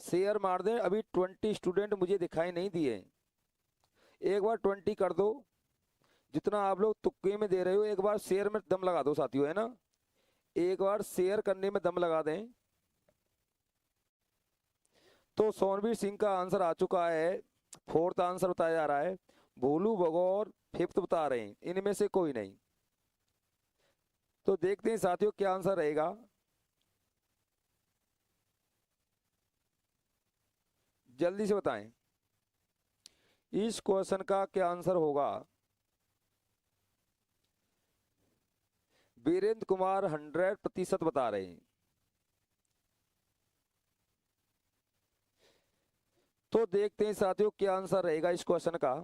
शेयर मार दें। अभी 20 स्टूडेंट मुझे दिखाई नहीं दिए, एक बार 20 कर दो। जितना आप लोग तुक्के में दे रहे हो, एक बार शेयर में दम लगा दो साथियों, है ना, एक बार शेयर करने में दम लगा दें। तो सोनवीर सिंह का आंसर आ चुका है, फोर्थ आंसर बताया जा रहा है। भोलू बगौर फिफ्थ बता रहे हैं, इनमें से कोई नहीं। तो देखते हैं साथियों क्या आंसर रहेगा। जल्दी से बताएं इस क्वेश्चन का क्या आंसर होगा। वीरेंद्र कुमार 100% बता रहे हैं। तो देखते हैं साथियों क्या आंसर रहेगा इस क्वेश्चन का।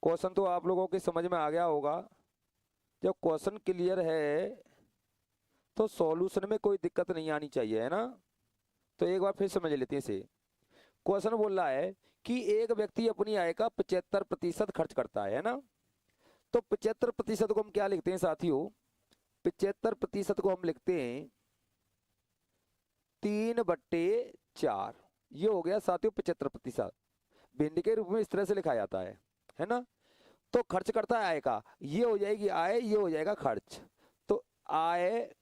क्वेश्चन तो आप लोगों के समझ में आ गया होगा। जब क्वेश्चन क्लियर है तो सॉल्यूशन में कोई दिक्कत नहीं आनी चाहिए, है ना। तो एक बार फिर समझ लेते हैं इसे। क्वेश्चन बोल रहा है कि एक व्यक्ति अपनी आय का 75% खर्च करता है ना। तो 75% को हम क्या लिखते हैं साथियों, 75% को हम लिखते हैं 3/4। ये हो गया साथियों 75%। भिन्न के रूप में इस तरह से लिखा जाता है ना। तो खर्च करता है आय का, ये हो जाएगी आय, ये हो जाएगा खर्च। तो आय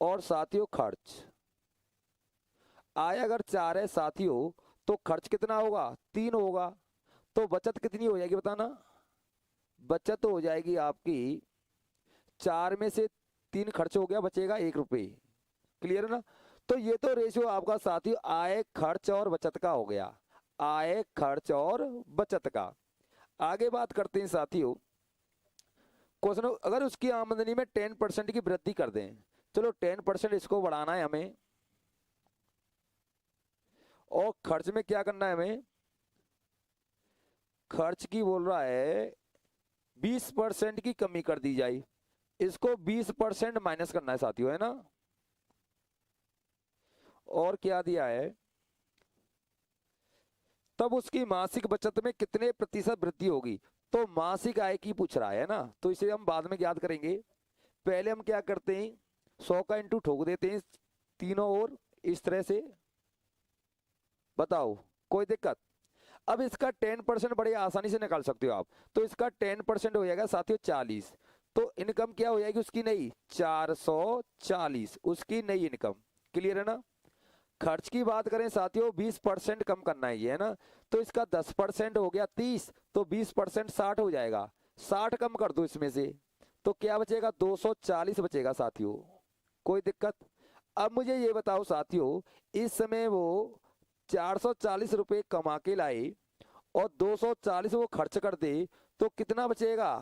और साथियों खर्च, आय अगर 4 है साथियों तो खर्च कितना होगा, 3 होगा। तो बचत कितनी हो जाएगी बताना, बचत हो जाएगी आपकी 4 में से 3 खर्च हो गया, बचेगा 1 रुपये। क्लियर है ना। तो ये तो रेशियो आपका साथियों आय खर्च और बचत का हो गया, आय खर्च और बचत का। आगे बात करते हैं साथियों। क्वेश्चन अगर उसकी आमदनी में 10% की वृद्धि कर दें, चलो 10% इसको बढ़ाना है हमें, और खर्च में क्या करना है हमें, खर्च की बोल रहा है 20% की कमी कर दी जाए, इसको 20% माइनस करना है साथियों, है ना। और क्या दिया है, तब उसकी मासिक बचत में कितने प्रतिशत वृद्धि होगी। तो मासिक आय की पूछ रहा है ना, तो इसे हम बाद में याद करेंगे। पहले हम क्या करते हैं, 100 का इंटू ठोक देते हैं तीनों ओर इस तरह से। बताओ कोई दिक्कत। अब इसका 10% बड़े आसानी से निकाल सकते हो आप। तो इसका 10% हो जाएगा साथियों 40। तो इनकम क्या हो जाएगी उसकी नई, 440 उसकी नई इनकम। क्लियर है ना। खर्च की बात करें साथियों 20% कम करना है ये, है ना। तो इसका 10% हो गया 30, तो 20% 60 हो जाएगा, 60 कम कर दो इसमें से, तो क्या बचेगा 240 बचेगा साथियों। कोई दिक्कत। अब मुझे ये बताओ साथियों, इस समय वो 440 रुपये कमा के लाए और 240 वो खर्च कर दे, तो कितना बचेगा,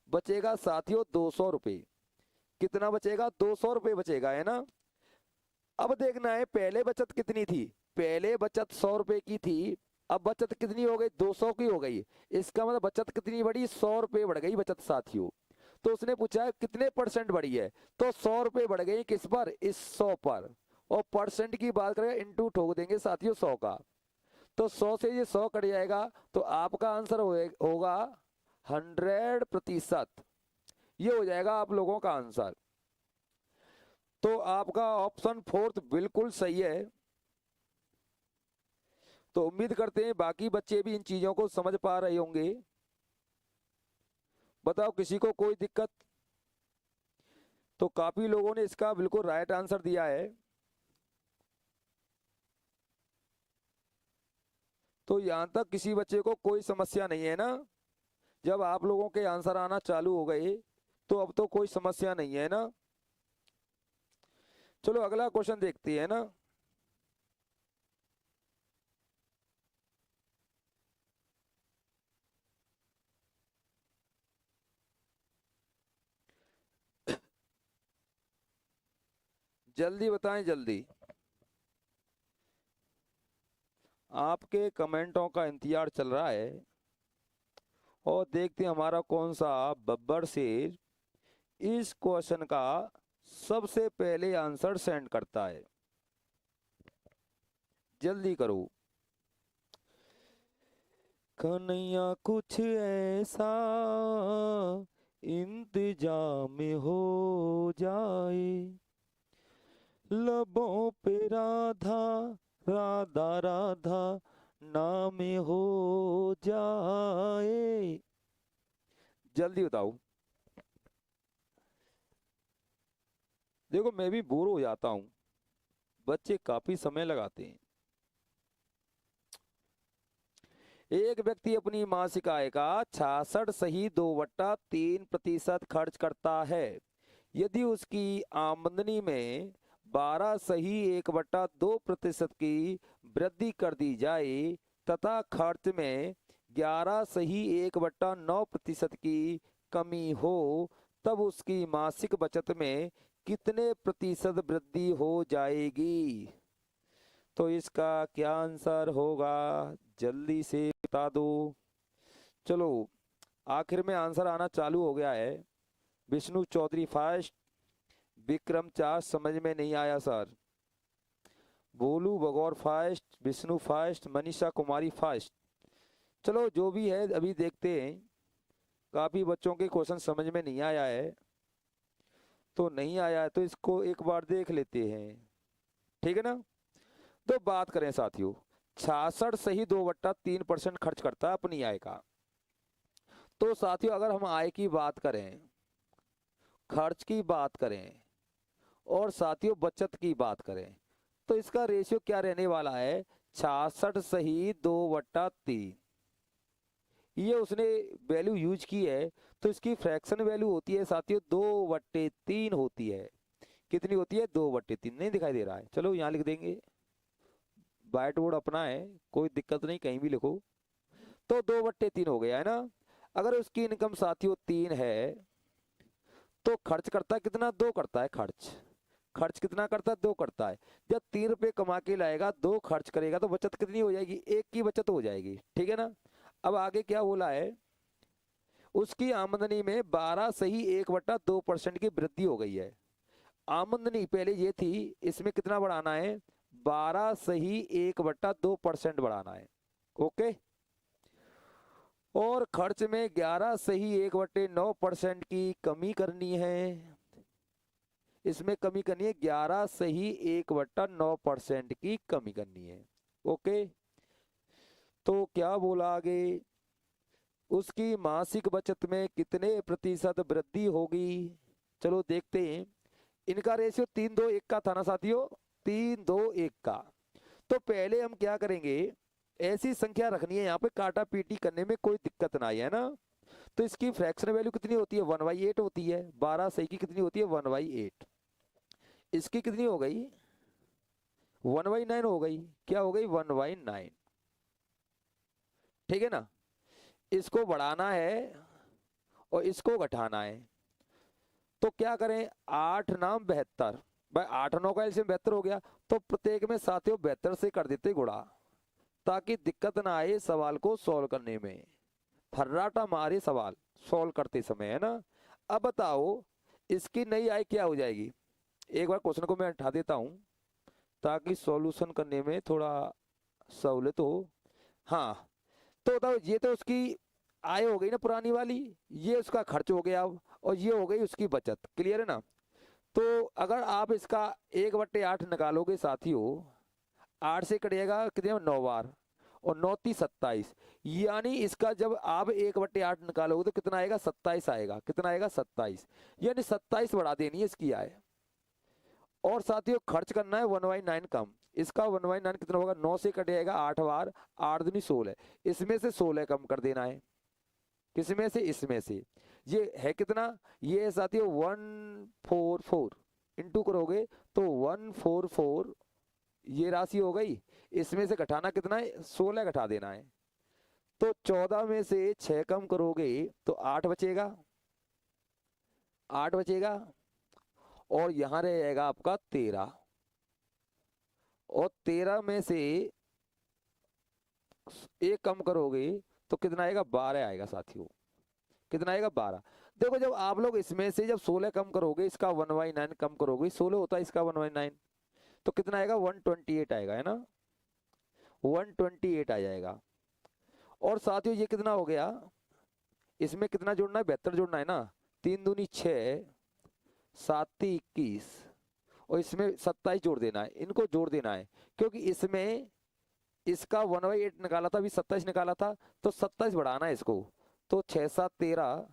बचेगा साथियों 200 रुपये। कितना बचेगा, 200 रुपये बचेगा, है ना। अब देखना है पहले बचत कितनी थी, पहले बचत 100 रुपए की थी, अब बचत कितनी हो गई, 200 की हो गई। इसका मतलब बचत कितनी बढ़ी, 100 रुपये बढ़ गई बचत साथियों। तो उसने पूछा है कितने परसेंट बढ़ी है, तो 100 रुपये बढ़ गई किस पर, इस 100 पर। और परसेंट की बात करें इंटू ठोक देंगे साथियों 100 का। तो 100 से ये 100 कट जाएगा, तो आपका आंसर होगा 100%। ये हो जाएगा आप लोगों का आंसर। तो आपका ऑप्शन फोर्थ बिल्कुल सही है। तो उम्मीद करते हैं बाकी बच्चे भी इन चीजों को समझ पा रहे होंगे। बताओ किसी को कोई दिक्कत। तो काफी लोगों ने इसका बिल्कुल राइट आंसर दिया है। तो यहां तक किसी बच्चे को कोई समस्या नहीं है ना। जब आप लोगों के आंसर आना चालू हो गए तो अब तो कोई समस्या नहीं है ना। चलो अगला क्वेश्चन देखते हैं ना। जल्दी बताएं जल्दी, आपके कमेंटों का इंतजार चल रहा है। और देखते हैं हमारा कौन सा बब्बर शेर इस क्वेश्चन का सबसे पहले आंसर सेंड करता है। जल्दी करो। कन्हैया कुछ ऐसा इंतजाम हो जाए, लबों पे राधा राधा राधा नाम हो जाए। जल्दी बताओ। देखो मैं भी बोर हो जाता हूँ, बच्चे काफी समय लगाते हैं। एक व्यक्ति अपनी मासिक आय का 66.2/3% खर्च करता है। यदि उसकी आमदनी में 12.1/2% की वृद्धि कर दी जाए तथा खर्च में 11.1/9% की कमी हो, तब उसकी मासिक बचत में कितने प्रतिशत वृद्धि हो जाएगी? तो इसका क्या आंसर होगा? जल्दी से बता दो। चलो, आखिर में आंसर आना चालू हो गया है। विष्णु चौधरी फर्स्ट, विक्रम चार समझ में नहीं आया सर। भोलू बगौर first, Vishnu first, Manisha Kumari first. चलो जो भी है अभी देखते हैं। काफी बच्चों के क्वेश्चन समझ में नहीं आया है, तो नहीं आया है तो इसको एक बार देख लेते हैं, ठीक है ना। तो बात करें साथियों, 66.2/3% खर्च करता है अपनी आय का। तो साथियों अगर हम आय की बात करें, खर्च की बात करें और साथियों बचत की बात करें, तो इसका रेशियो क्या रहने वाला है? 66.2/3। ये उसने वैल्यू यूज की है, तो इसकी फ्रैक्शन वैल्यू होती है साथियों 2/3 होती है। कितनी होती है? 2/3। नहीं दिखाई दे रहा है, चलो यहाँ लिख देंगे। व्हाइट बोर्ड अपना है, कोई दिक्कत नहीं, कहीं भी लिखो। तो 2/3 हो गया है ना। अगर उसकी इनकम साथियों 3 है तो खर्च करता है कितना? 2 करता है खर्च। खर्च कितना करता है? 2 करता है। जब 3 रुपए कमा के लाएगा, 2 खर्च करेगा, तो बचत कितनी हो जाएगी? 1 की बचत हो जाएगी, ठीक है ना। अब आगे क्या बोला है? उसकी आमदनी में 12.1/2% की वृद्धि हो गई है। आमदनी पहले ये थी, इसमें कितना बढ़ाना है? 12.1/2% बढ़ाना है। ओके। और खर्च में 11.1/9% की कमी करनी है। इसमें कमी करनी है, 11.1/9% की कमी करनी है। ओके। तो क्या बोला आगे? उसकी मासिक बचत में कितने प्रतिशत वृद्धि होगी? चलो देखते हैं। इनका रेशियो 3-2-1 का था ना साथियों, 3-2-1 का। तो पहले हम क्या करेंगे, ऐसी संख्या रखनी है यहाँ पे, काटा पीटी करने में कोई दिक्कत ना आए, है ना। तो इसकी फ्रैक्शन वैल्यू कितनी होती है? 1/8 होती है। 12 सही की कितनी होती है? 1/8। इसकी कितनी हो गई? 1/9 हो गई। क्या हो गई? 1/9। ठीक है ना। इसको बढ़ाना है और इसको घटाना है, तो क्या करें? 8 नाम 72 भाई, 8 9 का एलसीएम 72 हो गया। तो प्रत्येक में साथियों 72 से कर देते गुणा, ताकि दिक्कत ना आए सवाल को सॉल्व करने में, फर्राटा मारे सवाल सॉल्व करते समय, है ना। अब बताओ इसकी नई आय क्या हो जाएगी? एक बार क्वेश्चन को मैं उठा देता हूं ताकि सॉल्यूशन करने में थोड़ा सहूलियत हो। हाँ, तो बताओ, ये तो उसकी आय हो गई ना पुरानी वाली, ये उसका खर्च हो गया अब, और ये हो गई उसकी बचत। क्लियर है ना। तो अगर आप इसका 1/8 निकालोगे साथियों, 8 से कटिएगा कितने? 9 बार, और 9×3 = 27। यानी इसका जब आप 1/8 निकालोगे तो कितना आएगा? 27 आएगा। कितना आएगा? 27। यानी 27 बढ़ा देनी है इसकी आय। और साथियों खर्च करना है 1/9 कम। इसका 1/9 कितना होगा? 9 से कटेगा 8 बार, 8 दूनी 16, इसमें से 16 कम कर देना है। किसमें से? इसमें से। ये है कितना? ये है साथियों 144। इंटू करोगे तो 144, ये राशि हो गई। इसमें से घटाना कितना है? 16 घटा देना है। तो 14 में से 6 कम करोगे तो 8 बचेगा। 8 बचेगा, और यहां रहेगा आपका 13। और 13 में से 1 कम करोगे तो कितना आएगा? 12 आएगा साथियों। कितना आएगा? 12। देखो जब आप लोग इसमें से जब 16 कम करोगे, इसका 1/9 कम करोगे, 16 होता है इसका 1/9, तो कितना आएगा? 128 आएगा, है ना। 128 आ जाएगा। और साथियों ये कितना हो गया? इसमें कितना जोड़ना है? 72 जोड़ना है ना। 3 दूनी 6, 7 21, और इसमें 27 जोड़ देना है, इनको जोड़ देना है, क्योंकि इसमें इसका 1/8 निकाला था, अभी 27 निकाला था, तो 27 बढ़ाना है इसको। तो 6 7 13,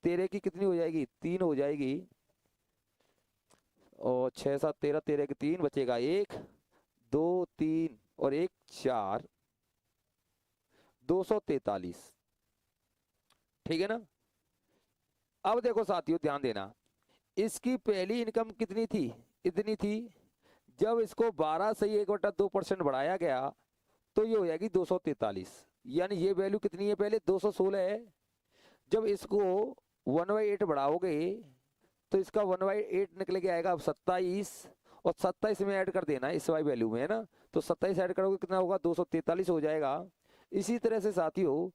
13 की कितनी हो जाएगी, 3 हो जाएगी, और 6 7 13, 13 की 3 बचेगा, 1 2 3 और 1 4, 243। ठीक है ना। अब देखो साथियों ध्यान देना, इसकी पहली इनकम कितनी थी, इतनी थी। जब इसको 12 से 1/2% बढ़ाया गया तो ये हो जाएगी 243, यानी ये वैल्यू कितनी है, पहले 216 है। जब इसको 1/8 बढ़ाओगे तो इसका 1/8 निकल के आएगा अब 27, और 27 में ऐड कर देना है इस वाई वैल्यू में, है ना। तो 27 ऐड करोगे कितना होगा, 243 हो जाएगा। इसी तरह से साथियों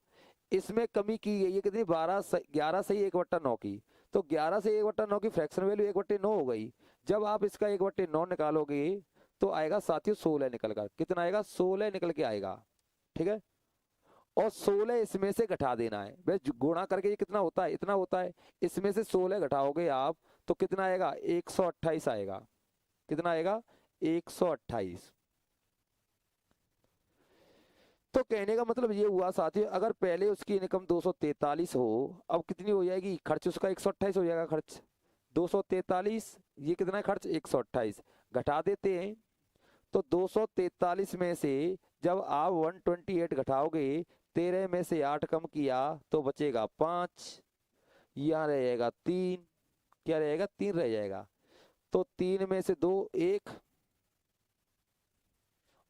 इसमें कमी की गई है कितनी, 11 से 1/9 की। तो 11 से 1/9 की फ्रैक्शन वैल्यू 1/9 हो गई। जब आप इसका 1/9 निकालोगे तो आएगा साथियों 16 निकल कर, कितना आएगा, 16 निकल के आएगा। ठीक है, और 16 इसमें से घटा देना है, बस गुणा करके ये कितना होता है, इतना होता है। इसमें से 16 घटाओगे आप तो कितना आएगा, 128 आएगा। कितना आएगा, 128। तो कहने का मतलब ये हुआ साथियों, अगर पहले उसकी इनकम 243 हो, अब कितनी हो जाएगी, खर्च उसका 128 हो जाएगा। खर्च 243, ये कितना है खर्च, 128। घटा देते हैं, तो 243 में से जब आप 128 घटाओगे, 13 में से 8 कम किया तो बचेगा 5, यहाँ रह जाएगा 3, क्या रहेगा, 3 रह जाएगा। तो 3 में से 2 1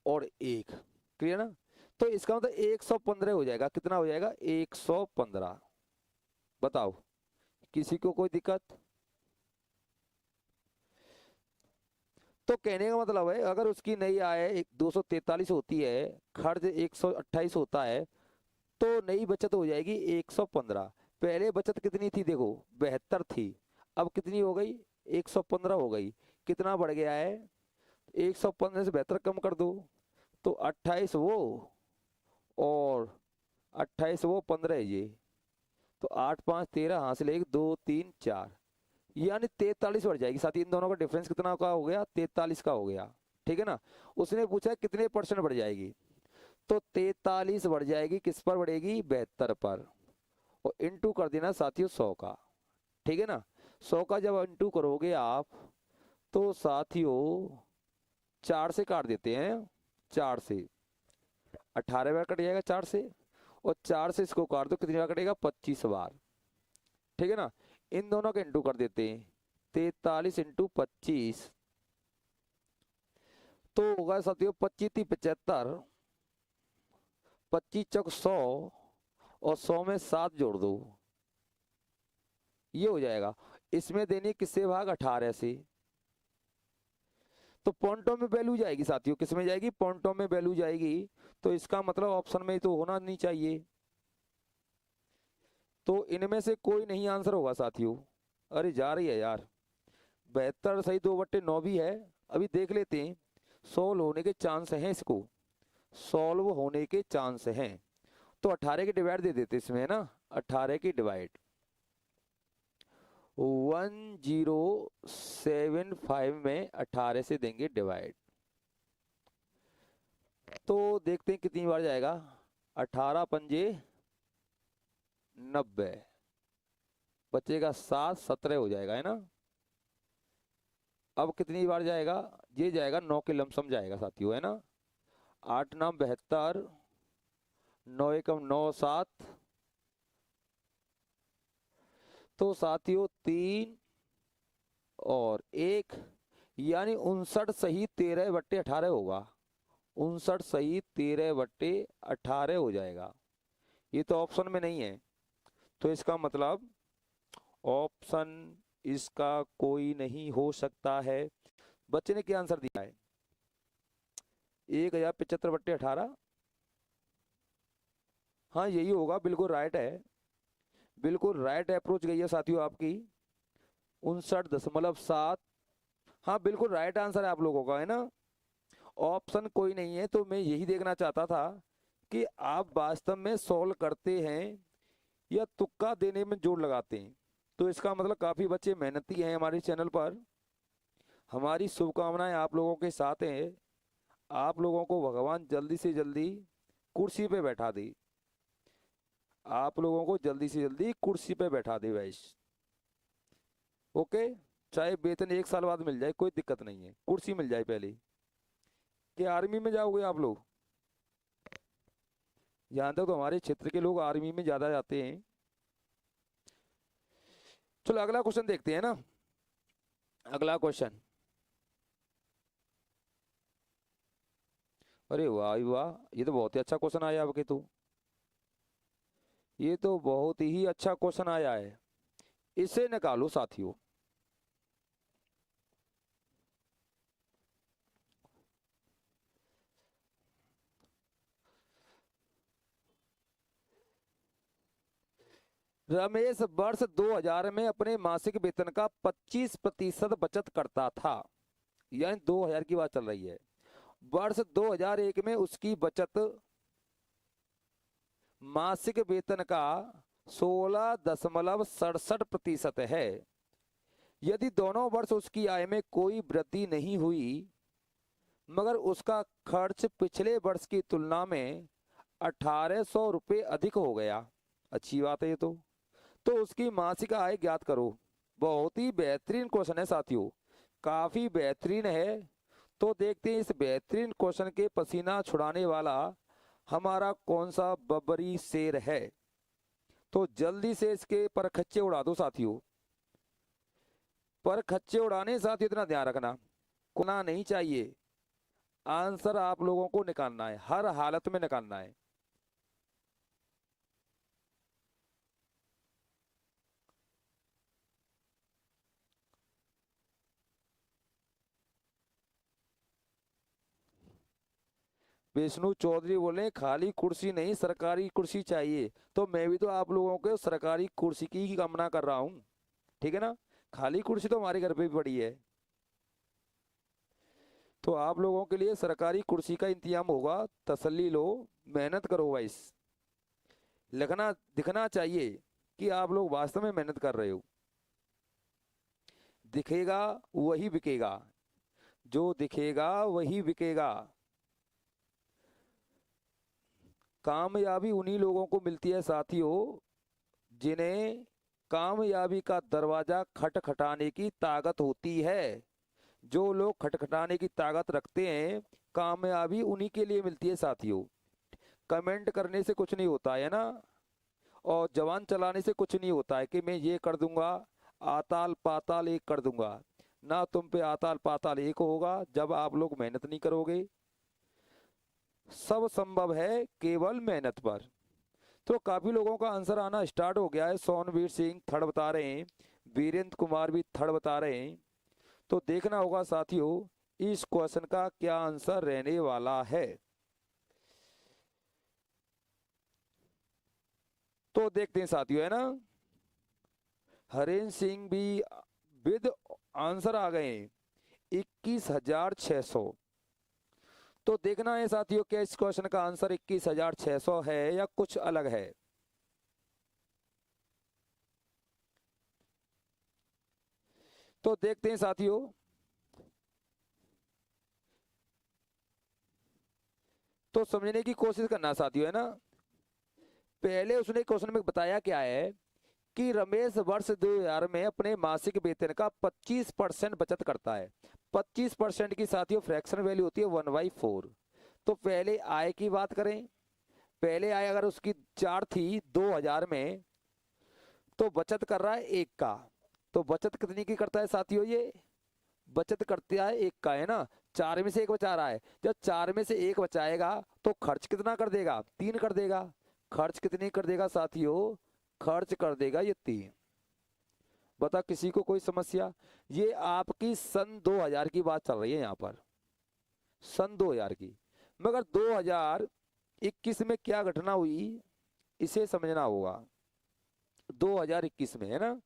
और 1, क्लियर ना। तो इसका मतलब 115 हो जाएगा, कितना हो जाएगा, 115। बताओ किसी को कोई दिक्कत। तो कहने का मतलब है अगर उसकी नई आय 243 होती है, खर्च 128 होता है, तो नई बचत हो जाएगी 115। पहले बचत कितनी थी, देखो 72 थी, अब कितनी हो गई, 115 हो गई। कितना बढ़ गया है, 115 से 72 कम कर दो तो 28 वो, और 28 वो 15 ये, तो 8 5 13 हासिल 1 2 3 4, यानी 43 बढ़ जाएगी। साथ ही इन दोनों का डिफरेंस कितना का हो गया, 43 का हो गया। ठीक है ना। उसने पूछा कितने % बढ़ जाएगी, तो 43 बढ़ जाएगी, किस पर बढ़ेगी, 72 पर, और इनटू कर देना साथियों 100 का। ठीक है ना। 100 का जब इनटू करोगे आप तो साथियों 4 से काट देते हैं, 4 से 18 बार कट जाएगा 4 से, और 4 से इसको काट दो, कितनी बार कटेगा, 25 बार। ठीक है ना। इन दोनों का इंटू कर देते हैं, 43 × 25, तो होगा साथियों 25 × 75, 25 चौक 100, और 100 में 7 जोड़ दो, ये हो जाएगा। इसमें देनी किससे भाग, 18 से। तो पॉइंटों में वैल्यू जाएगी साथियों, किसमें जाएगी, पॉइंटों में वैल्यू जाएगी। तो इसका मतलब ऑप्शन में तो होना नहीं चाहिए, तो इनमें से कोई नहीं आंसर होगा साथियों। अरे जा रही है यार, 72 सही 2/9 भी है। अभी देख लेते हैं, सॉल्व होने के चांस हैं, इसको सॉल्व होने के चांस हैं। तो 18 की डिवाइड दे देते इसमें, है ना। 18 की डिवाइड 1075 में 18 से देंगे डिवाइड, तो देखते हैं कितनी बार जाएगा। 18 पंजे 90, बचेगा 7, 17 हो जाएगा, है ना। अब कितनी बार जाएगा, ये जाएगा 9 के लमसम जाएगा साथियों, है ना। 8 9 72, 9 एकम 9 7, तो साथियों 3 और 1, यानी 59 सही 13/18 होगा। 59 सही 13/18 हो जाएगा। ये तो ऑप्शन में नहीं है, तो इसका मतलब ऑप्शन इसका कोई नहीं हो सकता है। बच्चे ने क्या आंसर दिया है, 1075/18। हाँ यही होगा, बिल्कुल राइट है, बिल्कुल राइट अप्रोच गई है साथियों आपकी, 59.7। हाँ बिल्कुल राइट आंसर है आप लोगों का, है ना। ऑप्शन कोई नहीं है, तो मैं यही देखना चाहता था कि आप वास्तव में सॉल्व करते हैं या तुक्का देने में जोर लगाते हैं। तो इसका मतलब काफ़ी बच्चे मेहनती हैं हमारे चैनल पर। हमारी शुभकामनाएं आप लोगों के साथ हैं। आप लोगों को भगवान जल्दी से जल्दी कुर्सी पे बैठा दे। आप लोगों को जल्दी से जल्दी कुर्सी पे बैठा दे वैस। ओके, चाहे वेतन 1 साल बाद मिल जाए, कोई दिक्कत नहीं है, कुर्सी मिल जाए पहले। कि आर्मी में जाओगे आप लोग? यहाँ तक तो हमारे क्षेत्र के लोग आर्मी में ज़्यादा जाते हैं। चलो अगला क्वेश्चन देखते हैं ना। अगला क्वेश्चन, अरे वाह वाह, ये तो बहुत ही अच्छा क्वेश्चन आया आपके तो। ये तो बहुत ही अच्छा क्वेश्चन आया है। इसे निकालो साथियों। रमेश वर्ष 2000 में अपने मासिक वेतन का 25% बचत करता था। यानी 2000 की बात चल रही है। वर्ष 2001 में उसकी बचत मासिक वेतन का 16.67% है। यदि दोनों वर्ष उसकी आय में कोई वृद्धि नहीं हुई मगर उसका खर्च पिछले वर्ष की तुलना में 1800 रुपये अधिक हो गया, अच्छी बात है ये तो उसकी मासिक आय ज्ञात करो। बहुत ही बेहतरीन क्वेश्चन है साथियों, काफी बेहतरीन है। तो देखते हैं इस बेहतरीन क्वेश्चन के पसीना छुड़ाने वाला हमारा कौन सा बबरी शेर है। तो जल्दी से इसके पर खच्चे उड़ा दो साथियों। पर खच्चे उड़ाने साथ इतना ध्यान रखना, कोना नहीं चाहिए। आंसर आप लोगों को निकालना है, हर हालत में निकालना है। विष्णु चौधरी बोले खाली कुर्सी नहीं सरकारी कुर्सी चाहिए। तो मैं भी तो आप लोगों को सरकारी कुर्सी की ही कामना कर रहा हूँ, ठीक है ना। खाली कुर्सी तो हमारे घर पे भी पड़ी है। तो आप लोगों के लिए सरकारी कुर्सी का इंतजाम होगा, तसल्ली लो, मेहनत करो भाई। लिखना दिखना चाहिए कि आप लोग वास्तव में मेहनत कर रहे हो। दिखेगा वही बिकेगा, जो दिखेगा वही बिकेगा। कामयाबी उन्हीं लोगों को मिलती है साथियों जिन्हें कामयाबी का दरवाजा खटखटाने की ताकत होती है। जो लोग खटखटाने की ताकत रखते हैं, कामयाबी उन्हीं के लिए मिलती है साथियों। कमेंट करने से कुछ नहीं होता है ना, और जवान चलाने से कुछ नहीं होता है कि मैं ये कर दूंगा, आताल पाताल एक कर दूंगा। ना तुम पे आताल पाताल एक होगा जब आप लोग मेहनत नहीं करोगे। सब संभव है केवल मेहनत पर। तो काफी लोगों का आंसर आना स्टार्ट हो गया है। सोनवीर सिंह थर्ड बता रहे हैं, वीरेंद्र कुमार भी थर्ड बता रहे हैं। तो देखना होगा साथियों इस क्वेश्चन का क्या आंसर रहने वाला है। तो देखते हैं साथियों, है ना। हरेंद्र सिंह भी विद आंसर आ गए 21,600। तो देखना है साथियों क्या इस क्वेश्चन का आंसर 21,600 है या कुछ अलग है। तो देखते हैं साथियों। तो समझने की कोशिश करना साथियों, है ना। पहले उसने क्वेश्चन में बताया क्या है कि रमेश वर्ष 2000 में अपने मासिक वेतन का 25% बचत करता है। 25% की साथियों फ्रैक्शन वैल्यू होती है 1/4। तो पहले आय की बात करें, पहले आय अगर उसकी 4 थी 2000 में, तो बचत कर रहा है 1 का। तो बचत कितनी की करता है साथियों, ये बचत करता है 1 का, है ना। 4 में से 1 बचा रहा है, जब 4 में से 1 बचाएगा तो खर्च कितना कर देगा, 3 कर देगा। खर्च कितनी कर देगा साथियों, खर्च कर देगा ये 3। बता किसी को कोई समस्या। ये आपकी सन 2000 की बात चल रही है यहाँ पर, सन 2000 की। मगर 2021 में क्या घटना हुई इसे समझना होगा। 2021 में, है ना,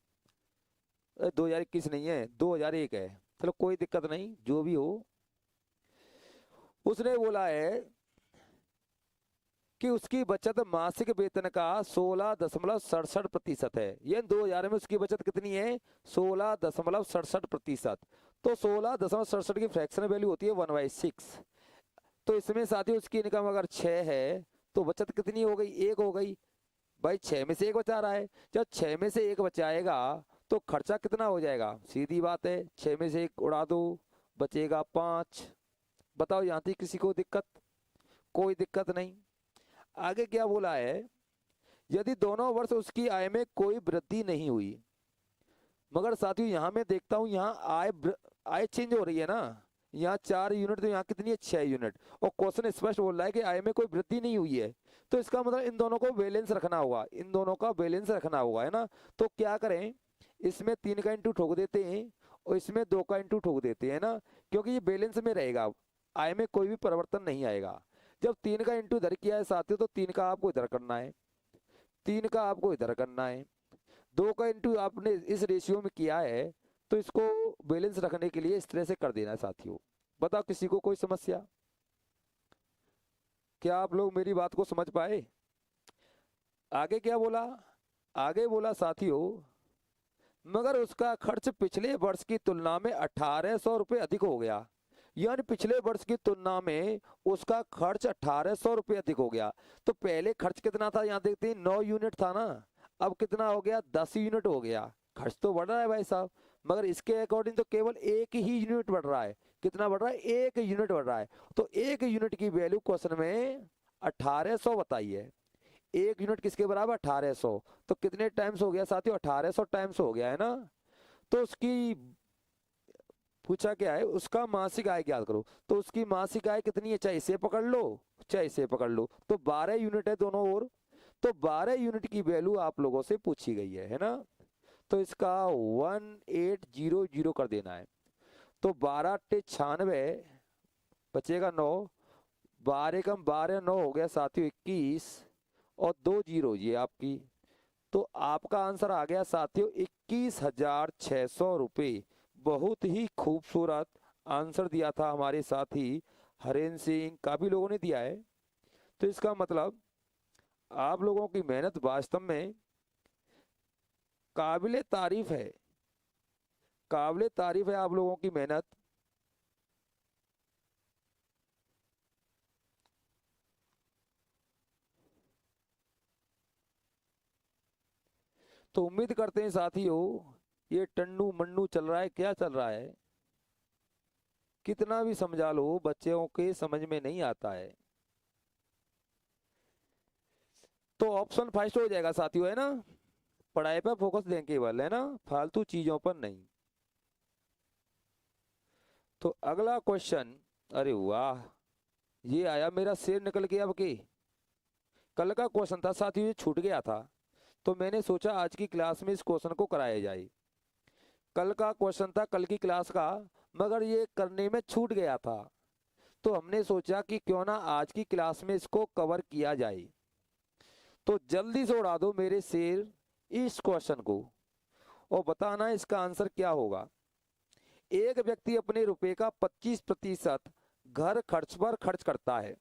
2021 नहीं है 2001 है। चलो कोई दिक्कत नहीं, जो भी हो। उसने बोला है कि उसकी बचत मासिक वेतन का 16.67% है। ये 2000 में उसकी बचत कितनी है? 16.67%। तो 16.67 की फ्रैक्शन वैल्यू होती है 1/6। तो इसमें साथ ही उसकी इनकम अगर 6 है तो बचत कितनी हो गई? 1 हो गई। भाई 6 में से 1 बचा रहा है, जब 6 में से 1 बचाएगा तो खर्चा कितना हो जाएगा? सीधी बात है, 6 में से 1 उड़ा दो, बचेगा 5। बताओ यहाँ थी किसी को दिक्कत? कोई दिक्कत नहीं। आगे क्या बोला है? यदि दोनों वर्ष उसकी आय में कोई वृद्धि नहीं हुई, मगर साथियों यहाँ मैं देखता हूँ यहाँ आय चेंज हो रही है ना। यहाँ 4 यूनिट तो यहाँ कितनी है? 6 यूनिट। और क्वेश्चन स्पष्ट बोल रहा है कि आय में कोई वृद्धि नहीं हुई है, तो इसका मतलब इन दोनों को बैलेंस रखना होगा, इन दोनों का बैलेंस रखना होगा, है ना। तो क्या करें, इसमें 3 का इंटू ठोक देते हैं और इसमें 2 का इंटू ठोक देते हैं ना, क्योंकि ये बैलेंस में रहेगा, आय में कोई भी परिवर्तन नहीं आएगा। जब 3 का इंटू इधर किया है साथियों तो 3 का आपको इधर करना है, 3 का आपको इधर करना है, 2 का इंटू आपने इस रेशियो में किया है, तो इसको बैलेंस रखने के लिए इस तरह से कर देना है साथियों। बताओ किसी को कोई समस्या? क्या आप लोग मेरी बात को समझ पाए? आगे क्या बोला? आगे बोला साथियों, मगर उसका खर्च पिछले वर्ष की तुलना में 1800 रुपये अधिक हो गया। यानी पिछले वर्ष की तुलना में उसका खर्च 1800 रुपये अधिक हो गया। तो पहले खर्च कितना था? यहाँ देखते हैं 9 यूनिट था ना, अब कितना हो गया? 10 यूनिट हो गया। खर्च तो बढ़ रहा है भाई साहब, मगर इसके अकॉर्डिंग तो केवल 1 ही यूनिट बढ़ रहा है। कितना बढ़ रहा है? 1 यूनिट बढ़ रहा है। तो 1 यूनिट की वैल्यू क्वेश्चन में 1800 बताई है। 1 यूनिट किसके बराबर? 1800। तो कितने टाइम्स हो गया साथियों? 1800 टाइम्स हो गया, है ना। तो उसकी पूछा क्या है? उसका मासिक आय ज्ञात करो। तो उसकी मासिक आय कितनी है? चाहे इसे पकड़ लो चाहे इसे पकड़ लो, तो 12 यूनिट है दोनों ओर। तो 12 यूनिट की वैल्यू आप लोगों से पूछी गई है ना। तो इसका 1800 कर देना है। तो 12 × 96 बचेगा 9, 12 कम 12 9 हो गया साथियों 21, और 2 जीरो ये आपकी। तो आपका आंसर आ गया साथियों 21,600 रुपये। बहुत ही खूबसूरत आंसर दिया था हमारे साथी हरेंद्र सिंह, काफी लोगों ने दिया है। तो इसका मतलब आप लोगों की मेहनत वास्तव में काबिले तारीफ है, काबिले तारीफ है आप लोगों की मेहनत। तो उम्मीद करते हैं साथियों, ये टन्नू मन्नू चल रहा है, क्या चल रहा है, कितना भी समझा लो बच्चों के समझ में नहीं आता है। तो ऑप्शन फर्स्ट हो जाएगा साथियों, है ना। पढ़ाई पर फोकस दें केवल, है ना, फालतू चीजों पर नहीं। तो अगला क्वेश्चन, अरे वाह, ये आया मेरा शेर निकल गया अब के। कल का क्वेश्चन था साथियों, ये छूट गया था, तो मैंने सोचा आज की क्लास में इस क्वेश्चन को कराया जाए। कल का क्वेश्चन था कल की क्लास का, मगर ये करने में छूट गया था, तो हमने सोचा कि क्यों ना आज की क्लास में इसको कवर किया जाए। तो जल्दी से उड़ा दो मेरे शेर इस क्वेश्चन को और बताना इसका आंसर क्या होगा। एक व्यक्ति अपने रुपए का 25% घर खर्च पर खर्च करता है।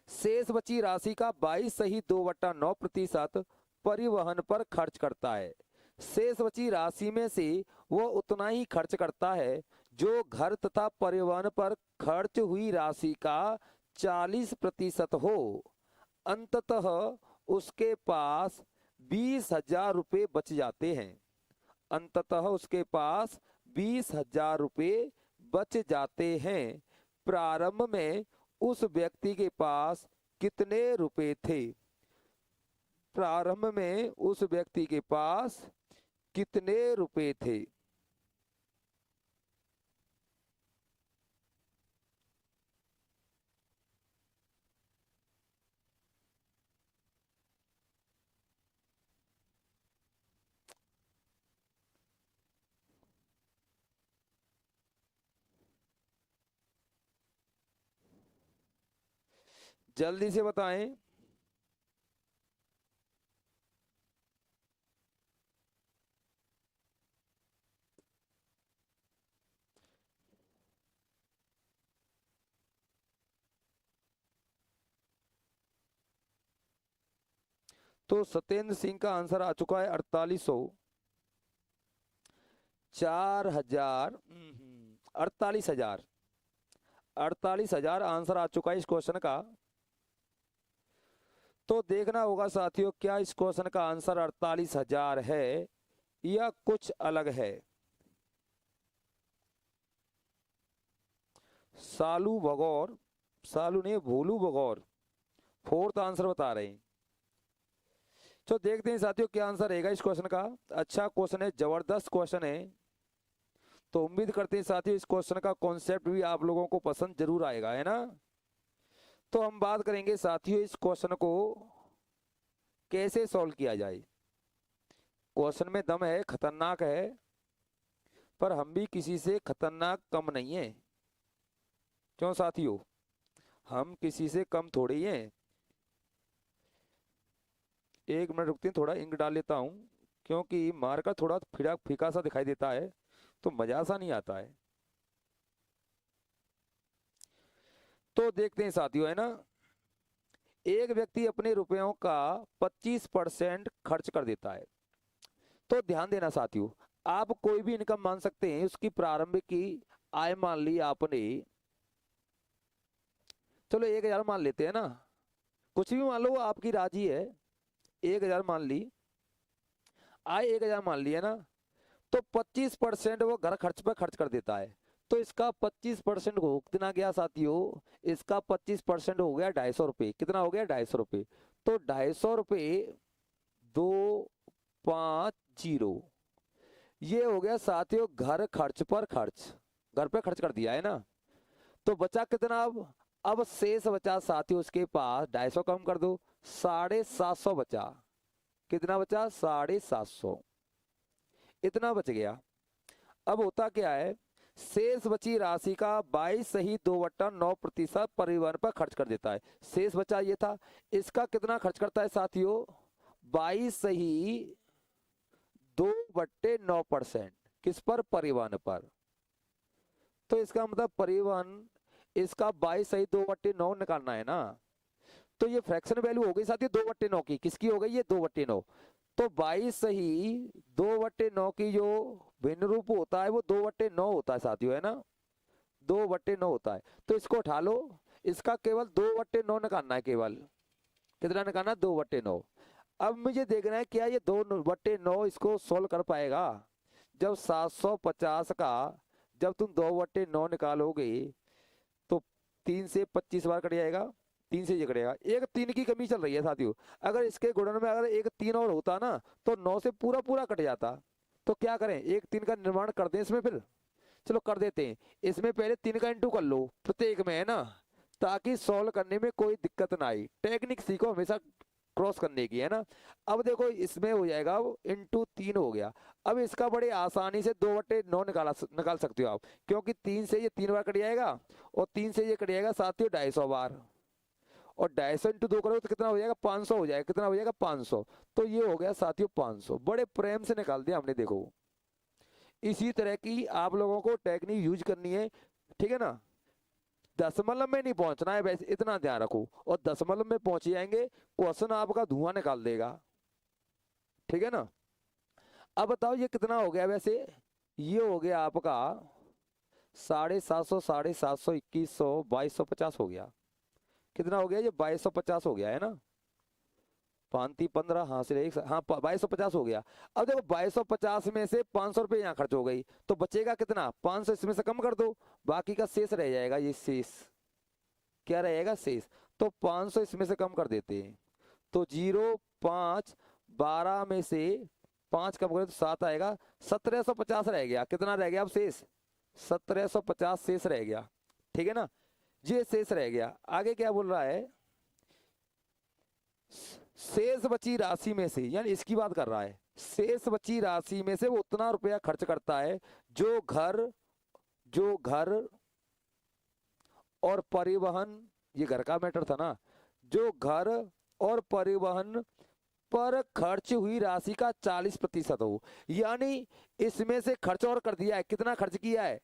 शेष बची राशि का 22 सही 2/9% परिवहन पर खर्च करता है। शेष बची राशि में से वह उतना ही खर्च करता है जो घर तथा परिवहन पर खर्च हुई राशि का 40% हो। अंततः उसके पास 20,000 रुपये बच जाते हैं। अंततः उसके पास 20,000 रुपये बच जाते हैं। प्रारंभ में उस व्यक्ति के पास कितने रुपए थे? प्रारंभ में उस व्यक्ति के पास कितने रुपए थे? जल्दी से बताएं। तो सत्येंद्र सिंह का आंसर आ चुका है 4800। 4000 48,000 48,000 आंसर आ चुका है इस क्वेश्चन का। तो देखना होगा साथियों, क्या इस क्वेश्चन का आंसर 48,000 है या कुछ अलग है। सालू भगौर, सालू नहीं भोलू भगौर फोर्थ आंसर बता रहे हैं। तो देखते हैं साथियों क्या आंसर रहेगा इस क्वेश्चन का। अच्छा क्वेश्चन है, जबरदस्त क्वेश्चन है। तो उम्मीद करते हैं साथियों इस क्वेश्चन का कॉन्सेप्ट भी आप लोगों को पसंद जरूर आएगा, है ना। तो हम बात करेंगे साथियों इस क्वेश्चन को कैसे सॉल्व किया जाए। क्वेश्चन में दम है, खतरनाक है, पर हम भी किसी से खतरनाक कम नहीं है। क्यों साथियों, हम किसी से कम थोड़ी हैं। एक मिनट रुकते हैं, थोड़ा इंक डाल लेता हूं, क्योंकि मार्कर थोड़ा फीका फीका सा दिखाई देता है तो मजा सा नहीं आता है। तो देखते हैं साथियों, है ना। एक व्यक्ति अपने रुपयों का 25% खर्च कर देता है। तो ध्यान देना साथियों, आप कोई भी इनकम मान सकते हैं। उसकी प्रारंभिक की आय मान ली आपने, चलो 1000 मान लेते हैं ना, कुछ भी मान लो, आपकी राजी है। 1000 मान ली, आय 1000 मान ली, है ना। तो 25% वो घर खर्च पर खर्च कर देता है। तो इसका 25% हो कितना गया साथियों, इसका 25% हो गया 250 रुपये। कितना हो गया, 250 रुपये। तो 250 रुपये 250, ये हो गया साथियों घर खर्च पर खर्च, घर पे खर्च कर दिया, है ना। तो बचा कितना अब शेष बचा साथियों उसके पास, 250 कम कर दो, 750 बचा। कितना बचा, 750, इतना बच गया। अब होता क्या है, शेष बची राशि का 22.9% परिवहन पर खर्च कर देता है। शेष बचा ये था, इसका कितना खर्च करता है साथियों, 22.2% किस पर, परिवहन पर। तो इसका मतलब परिवहन, इसका 22.2/9 निकालना है ना। तो ये फ्रैक्शन वैल्यू हो गई साथियों 2/9 की, किसकी हो गई, ये 2/9। तो 22.2/9 की जो भिन्न रूप होता है वो 2/9 होता है साथियों, है ना, 2/9 होता है। तो इसको उठा लो, इसका केवल 2/9 निकालना है, केवल कितना निकालना, 2/9। अब मुझे देखना है क्या ये 2/9 इसको सोल्व कर पाएगा। जब 750 का जब तुम 2/9 निकालोगे तो 3 से 25 बार कट जाएगा, 3 से ये कटेगा, एक 3 की कमी चल रही है साथियों। अगर इसके गुणन में अगर एक 3 और होता ना तो 9 से पूरा पूरा कट जाता। तो क्या करें, एक 3 का निर्माण कर दें इसमें, फिर चलो कर देते हैं। इसमें पहले 3 का इंटू कर लो प्रत्येक में, है ना, ताकि सॉल्व करने में कोई दिक्कत ना आई। टेक्निक सीखो हमेशा क्रॉस करने की, है ना। अब देखो इसमें हो जाएगा इंटू 3 हो गया। अब इसका बड़े आसानी से 2/9 निकाल सकते हो आप, क्योंकि 3 से ये 3 बार कट जाएगा और 3 से ये कट जाएगा साथियों 250 बार, और 250 इंटू 2 करोगे तो कितना हो जाएगा, 500 हो जाएगा। कितना हो जाएगा, 500। तो ये हो गया साथियों 500। बड़े प्रेम से निकाल दिया हमने, देखो। इसी तरह की आप लोगों को टेक्निक यूज करनी है, ठीक है ना। दशमलव में नहीं पहुंचना है, वैसे इतना ध्यान रखो, और दशमलव में पहुंच जाएंगे क्वेश्चन आपका धुआं निकाल देगा, ठीक है ना। अब बताओ ये कितना हो गया, वैसे ये हो गया आपका 750, 750, 2100, 2250 हो गया। कितना हो गया, ये 2250 हो गया, है ना। 5-15 हाँ से हाँ 2250 हो गया। अब देखो 2250 में से 500 रुपये यहाँ खर्च हो गई, तो बचेगा कितना, 500 इसमें से कम कर दो, बाकी का शेष रह जाएगा। ये शेष क्या रहेगा, शेष। तो 500 इसमें से कम कर देते हैं, तो 0 5 12 में से 5 कम करें तो 7 आएगा, 1750 रह गया। कितना रह गया अब शेष, 1750 शेष रह गया, ठीक है ना। ये शेष रह गया। आगे क्या बोल रहा है, शेष बची राशि में से, यानी इसकी बात कर रहा है, शेष बची राशि में से वो उतना रुपया खर्च करता है जो घर और परिवहन, ये घर का मैटर था ना, जो घर और परिवहन पर खर्च हुई राशि का 40% हो। यानी इसमें से खर्च और कर दिया है, कितना खर्च किया है,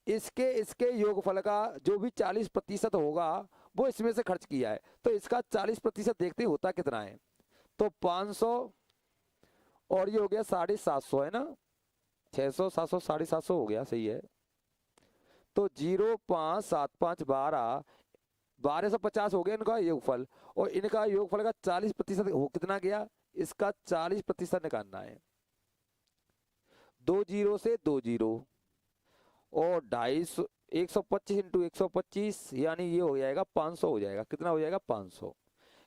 इसके योगफल का जो भी 40% होगा वो इसमें से खर्च किया है। तो इसका 40% देखते होता कितना है, तो 500 और ये हो गया 750 है ना, 600 700 750 हो गया, सही है। तो 0.575 1250 हो गया इनका योगफल, और इनका योगफल का 40% हो कितना गया, इसका 40% निकालना है। 2 जीरो से 2 जीरो और 250, 125 इंटू 125 यानी ये हो जाएगा 500 हो जाएगा। कितना हो जाएगा 500,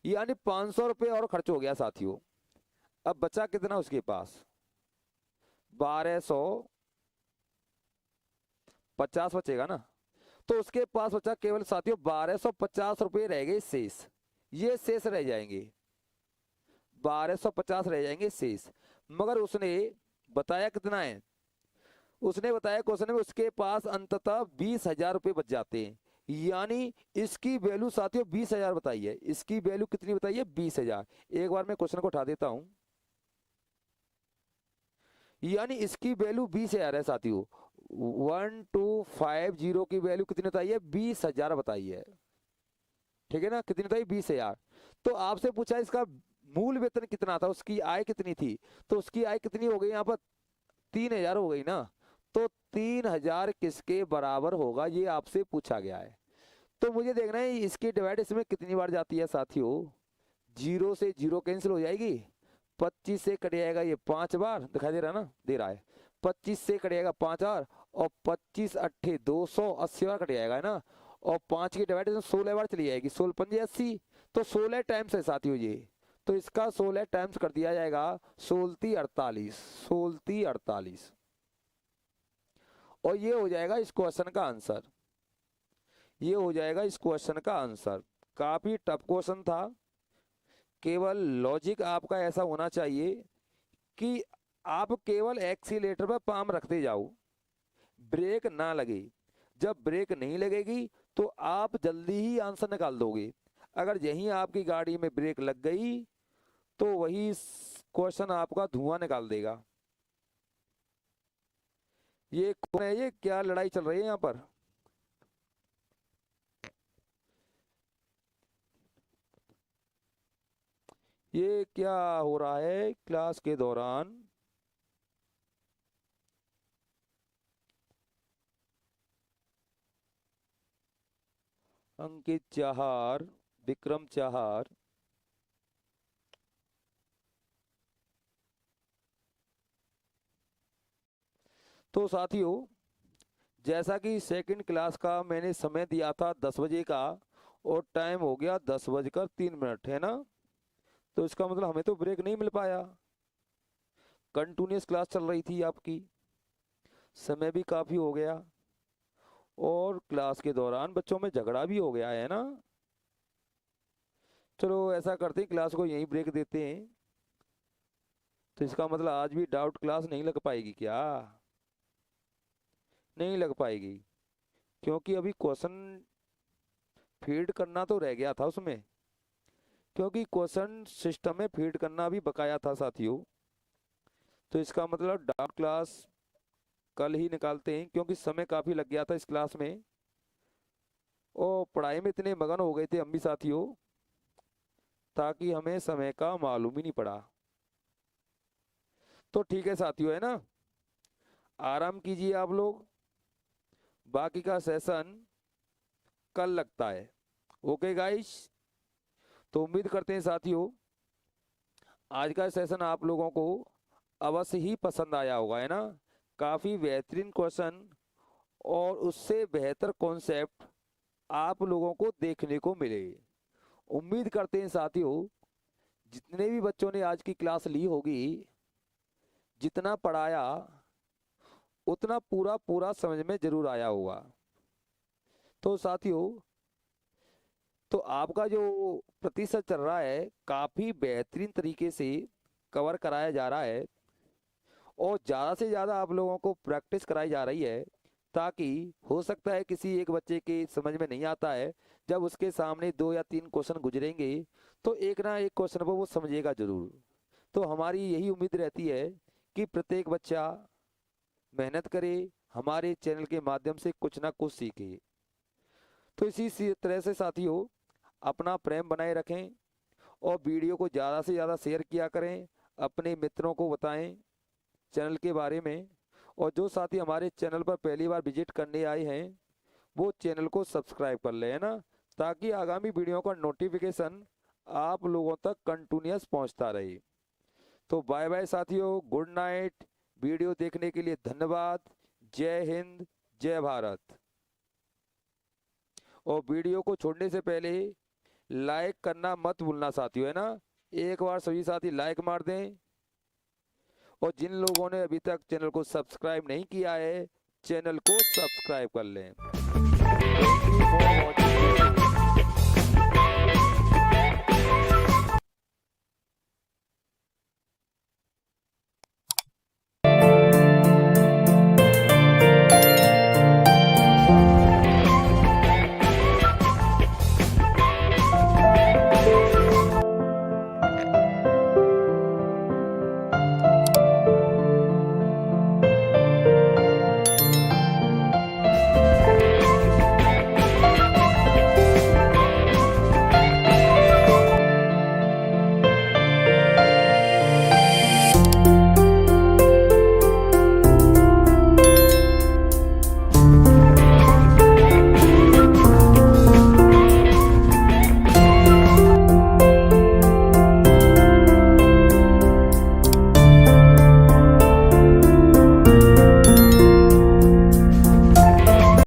यानी 500 रुपये और खर्च हो गया साथियों। अब बचा कितना उसके पास, 1250 बचेगा ना। तो उसके पास बचा केवल साथियों 1250 रुपये रह गए शेष, ये शेष रह जाएंगे, 1250 रह जाएंगे शेष। मगर उसने बताया कितना है, उसने बताया क्वेश्चन में उसके पास अंततः 20,000 रुपये बच जाते हैं, यानी इसकी वैल्यू साथियों 20,000 बताई है। इसकी वैल्यू कितनी बताई है, 20,000। एक बार मैं क्वेश्चन को उठा देता हूं, यानी इसकी वैल्यू 20,000 है साथियों। 1250 की वैल्यू कितनी बताई है, 20,000 बताई है, ठीक है ना। कितनी बताई, 20,000। तो आपसे पूछा इसका मूल वेतन कितना था, उसकी आय कितनी थी, तो उसकी आय कितनी हो गई यहाँ पर, 3,000 हो गई ना। तो 3,000 किसके बराबर होगा, ये आपसे पूछा गया है। तो मुझे देखना है इसकी डिवाइड इसमें कितनी बार जाती है साथियों। 0 से 0 कैंसिल हो जाएगी, 25 से कट जाएगा ये 5 बार, दिखाई दे रहा है ना, दे रहा है। 25 से कट जाएगा 5 बार, और 25 अट्ठे 280 बार कट जाएगा, है ना। और 5 की डिवाइड 16 बार चली जाएगी, 16 पंजे 80, तो 16 टाइम्स है साथियों ये। तो इसका 16 टाइम्स कर दिया जाएगा, 16 48, 16 48, और ये हो जाएगा इस क्वेश्चन का आंसर। ये हो जाएगा इस क्वेश्चन का आंसर। काफी टफ क्वेश्चन था, केवल लॉजिक आपका ऐसा होना चाहिए कि आप केवल एक्सीलेटर पर पाम रखते जाओ, ब्रेक ना लगे। जब ब्रेक नहीं लगेगी तो आप जल्दी ही आंसर निकाल दोगे। अगर यहीं आपकी गाड़ी में ब्रेक लग गई तो वही क्वेश्चन आपका धुआं निकाल देगा। ये कौन है, ये क्या लड़ाई चल रही है यहाँ पर। ये क्या हो रहा है क्लास के दौरान। अंकित चाहार, विक्रम चाहार, तो साथियों जैसा कि सेकंड क्लास का मैंने समय दिया था 10 बजे का, और टाइम हो गया 10:03, है ना। तो इसका मतलब हमें तो ब्रेक नहीं मिल पाया, कंटिन्यूस क्लास चल रही थी आपकी, समय भी काफ़ी हो गया, और क्लास के दौरान बच्चों में झगड़ा भी हो गया है ना। चलो ऐसा करते हैं, क्लास को यहीं ब्रेक देते हैं। तो इसका मतलब आज भी डाउट क्लास नहीं लग पाएगी क्या, नहीं लग पाएगी, क्योंकि अभी क्वेश्चन फीड करना तो रह गया था उसमें, क्योंकि क्वेश्चन सिस्टम में फीड करना भी बकाया था साथियों। तो इसका मतलब डाउट क्लास कल ही निकालते हैं, क्योंकि समय काफ़ी लग गया था इस क्लास में, और पढ़ाई में इतने मगन हो गए थे हम भी साथियों, ताकि हमें समय का मालूम ही नहीं पड़ा। तो ठीक है साथियों, है ना, आराम कीजिए आप लोग, बाकी का सेशन कल लगता है। ओके गाइस, तो उम्मीद करते हैं साथियों आज का सेशन आप लोगों को अवश्य ही पसंद आया होगा, है ना। काफ़ी बेहतरीन क्वेश्चन और उससे बेहतर कॉन्सेप्ट आप लोगों को देखने को मिले। उम्मीद करते हैं साथियों जितने भी बच्चों ने आज की क्लास ली होगी, जितना पढ़ाया उतना पूरा पूरा समझ में जरूर आया होगा। तो साथियों तो आपका जो प्रतिशत चल रहा है काफ़ी बेहतरीन तरीके से कवर कराया जा रहा है, और ज़्यादा से ज़्यादा आप लोगों को प्रैक्टिस कराई जा रही है, ताकि हो सकता है किसी एक बच्चे के समझ में नहीं आता है, जब उसके सामने 2 या 3 क्वेश्चन गुजरेंगे तो एक ना एक क्वेश्चन पर वो समझेगा जरूर। तो हमारी यही उम्मीद रहती है कि प्रत्येक बच्चा मेहनत करे, हमारे चैनल के माध्यम से कुछ ना कुछ सीखे। तो इसी तरह से साथियों अपना प्रेम बनाए रखें, और वीडियो को ज़्यादा से ज़्यादा शेयर किया करें, अपने मित्रों को बताएं चैनल के बारे में। और जो साथी हमारे चैनल पर पहली बार विजिट करने आए हैं वो चैनल को सब्सक्राइब कर ले, है ना, ताकि आगामी वीडियो का नोटिफिकेशन आप लोगों तक कंटिन्यूअस पहुंचता रहे। तो बाय बाय साथियों, गुड नाइट। वीडियो देखने के लिए धन्यवाद। जय हिंद, जय भारत। और वीडियो को छोड़ने से पहले लाइक करना मत भूलना साथियों, है ना। एक बार सभी साथी लाइक मार दें। और जिन लोगों ने अभी तक चैनल को सब्सक्राइब नहीं किया है, चैनल को सब्सक्राइब कर लें। Thank you for watching.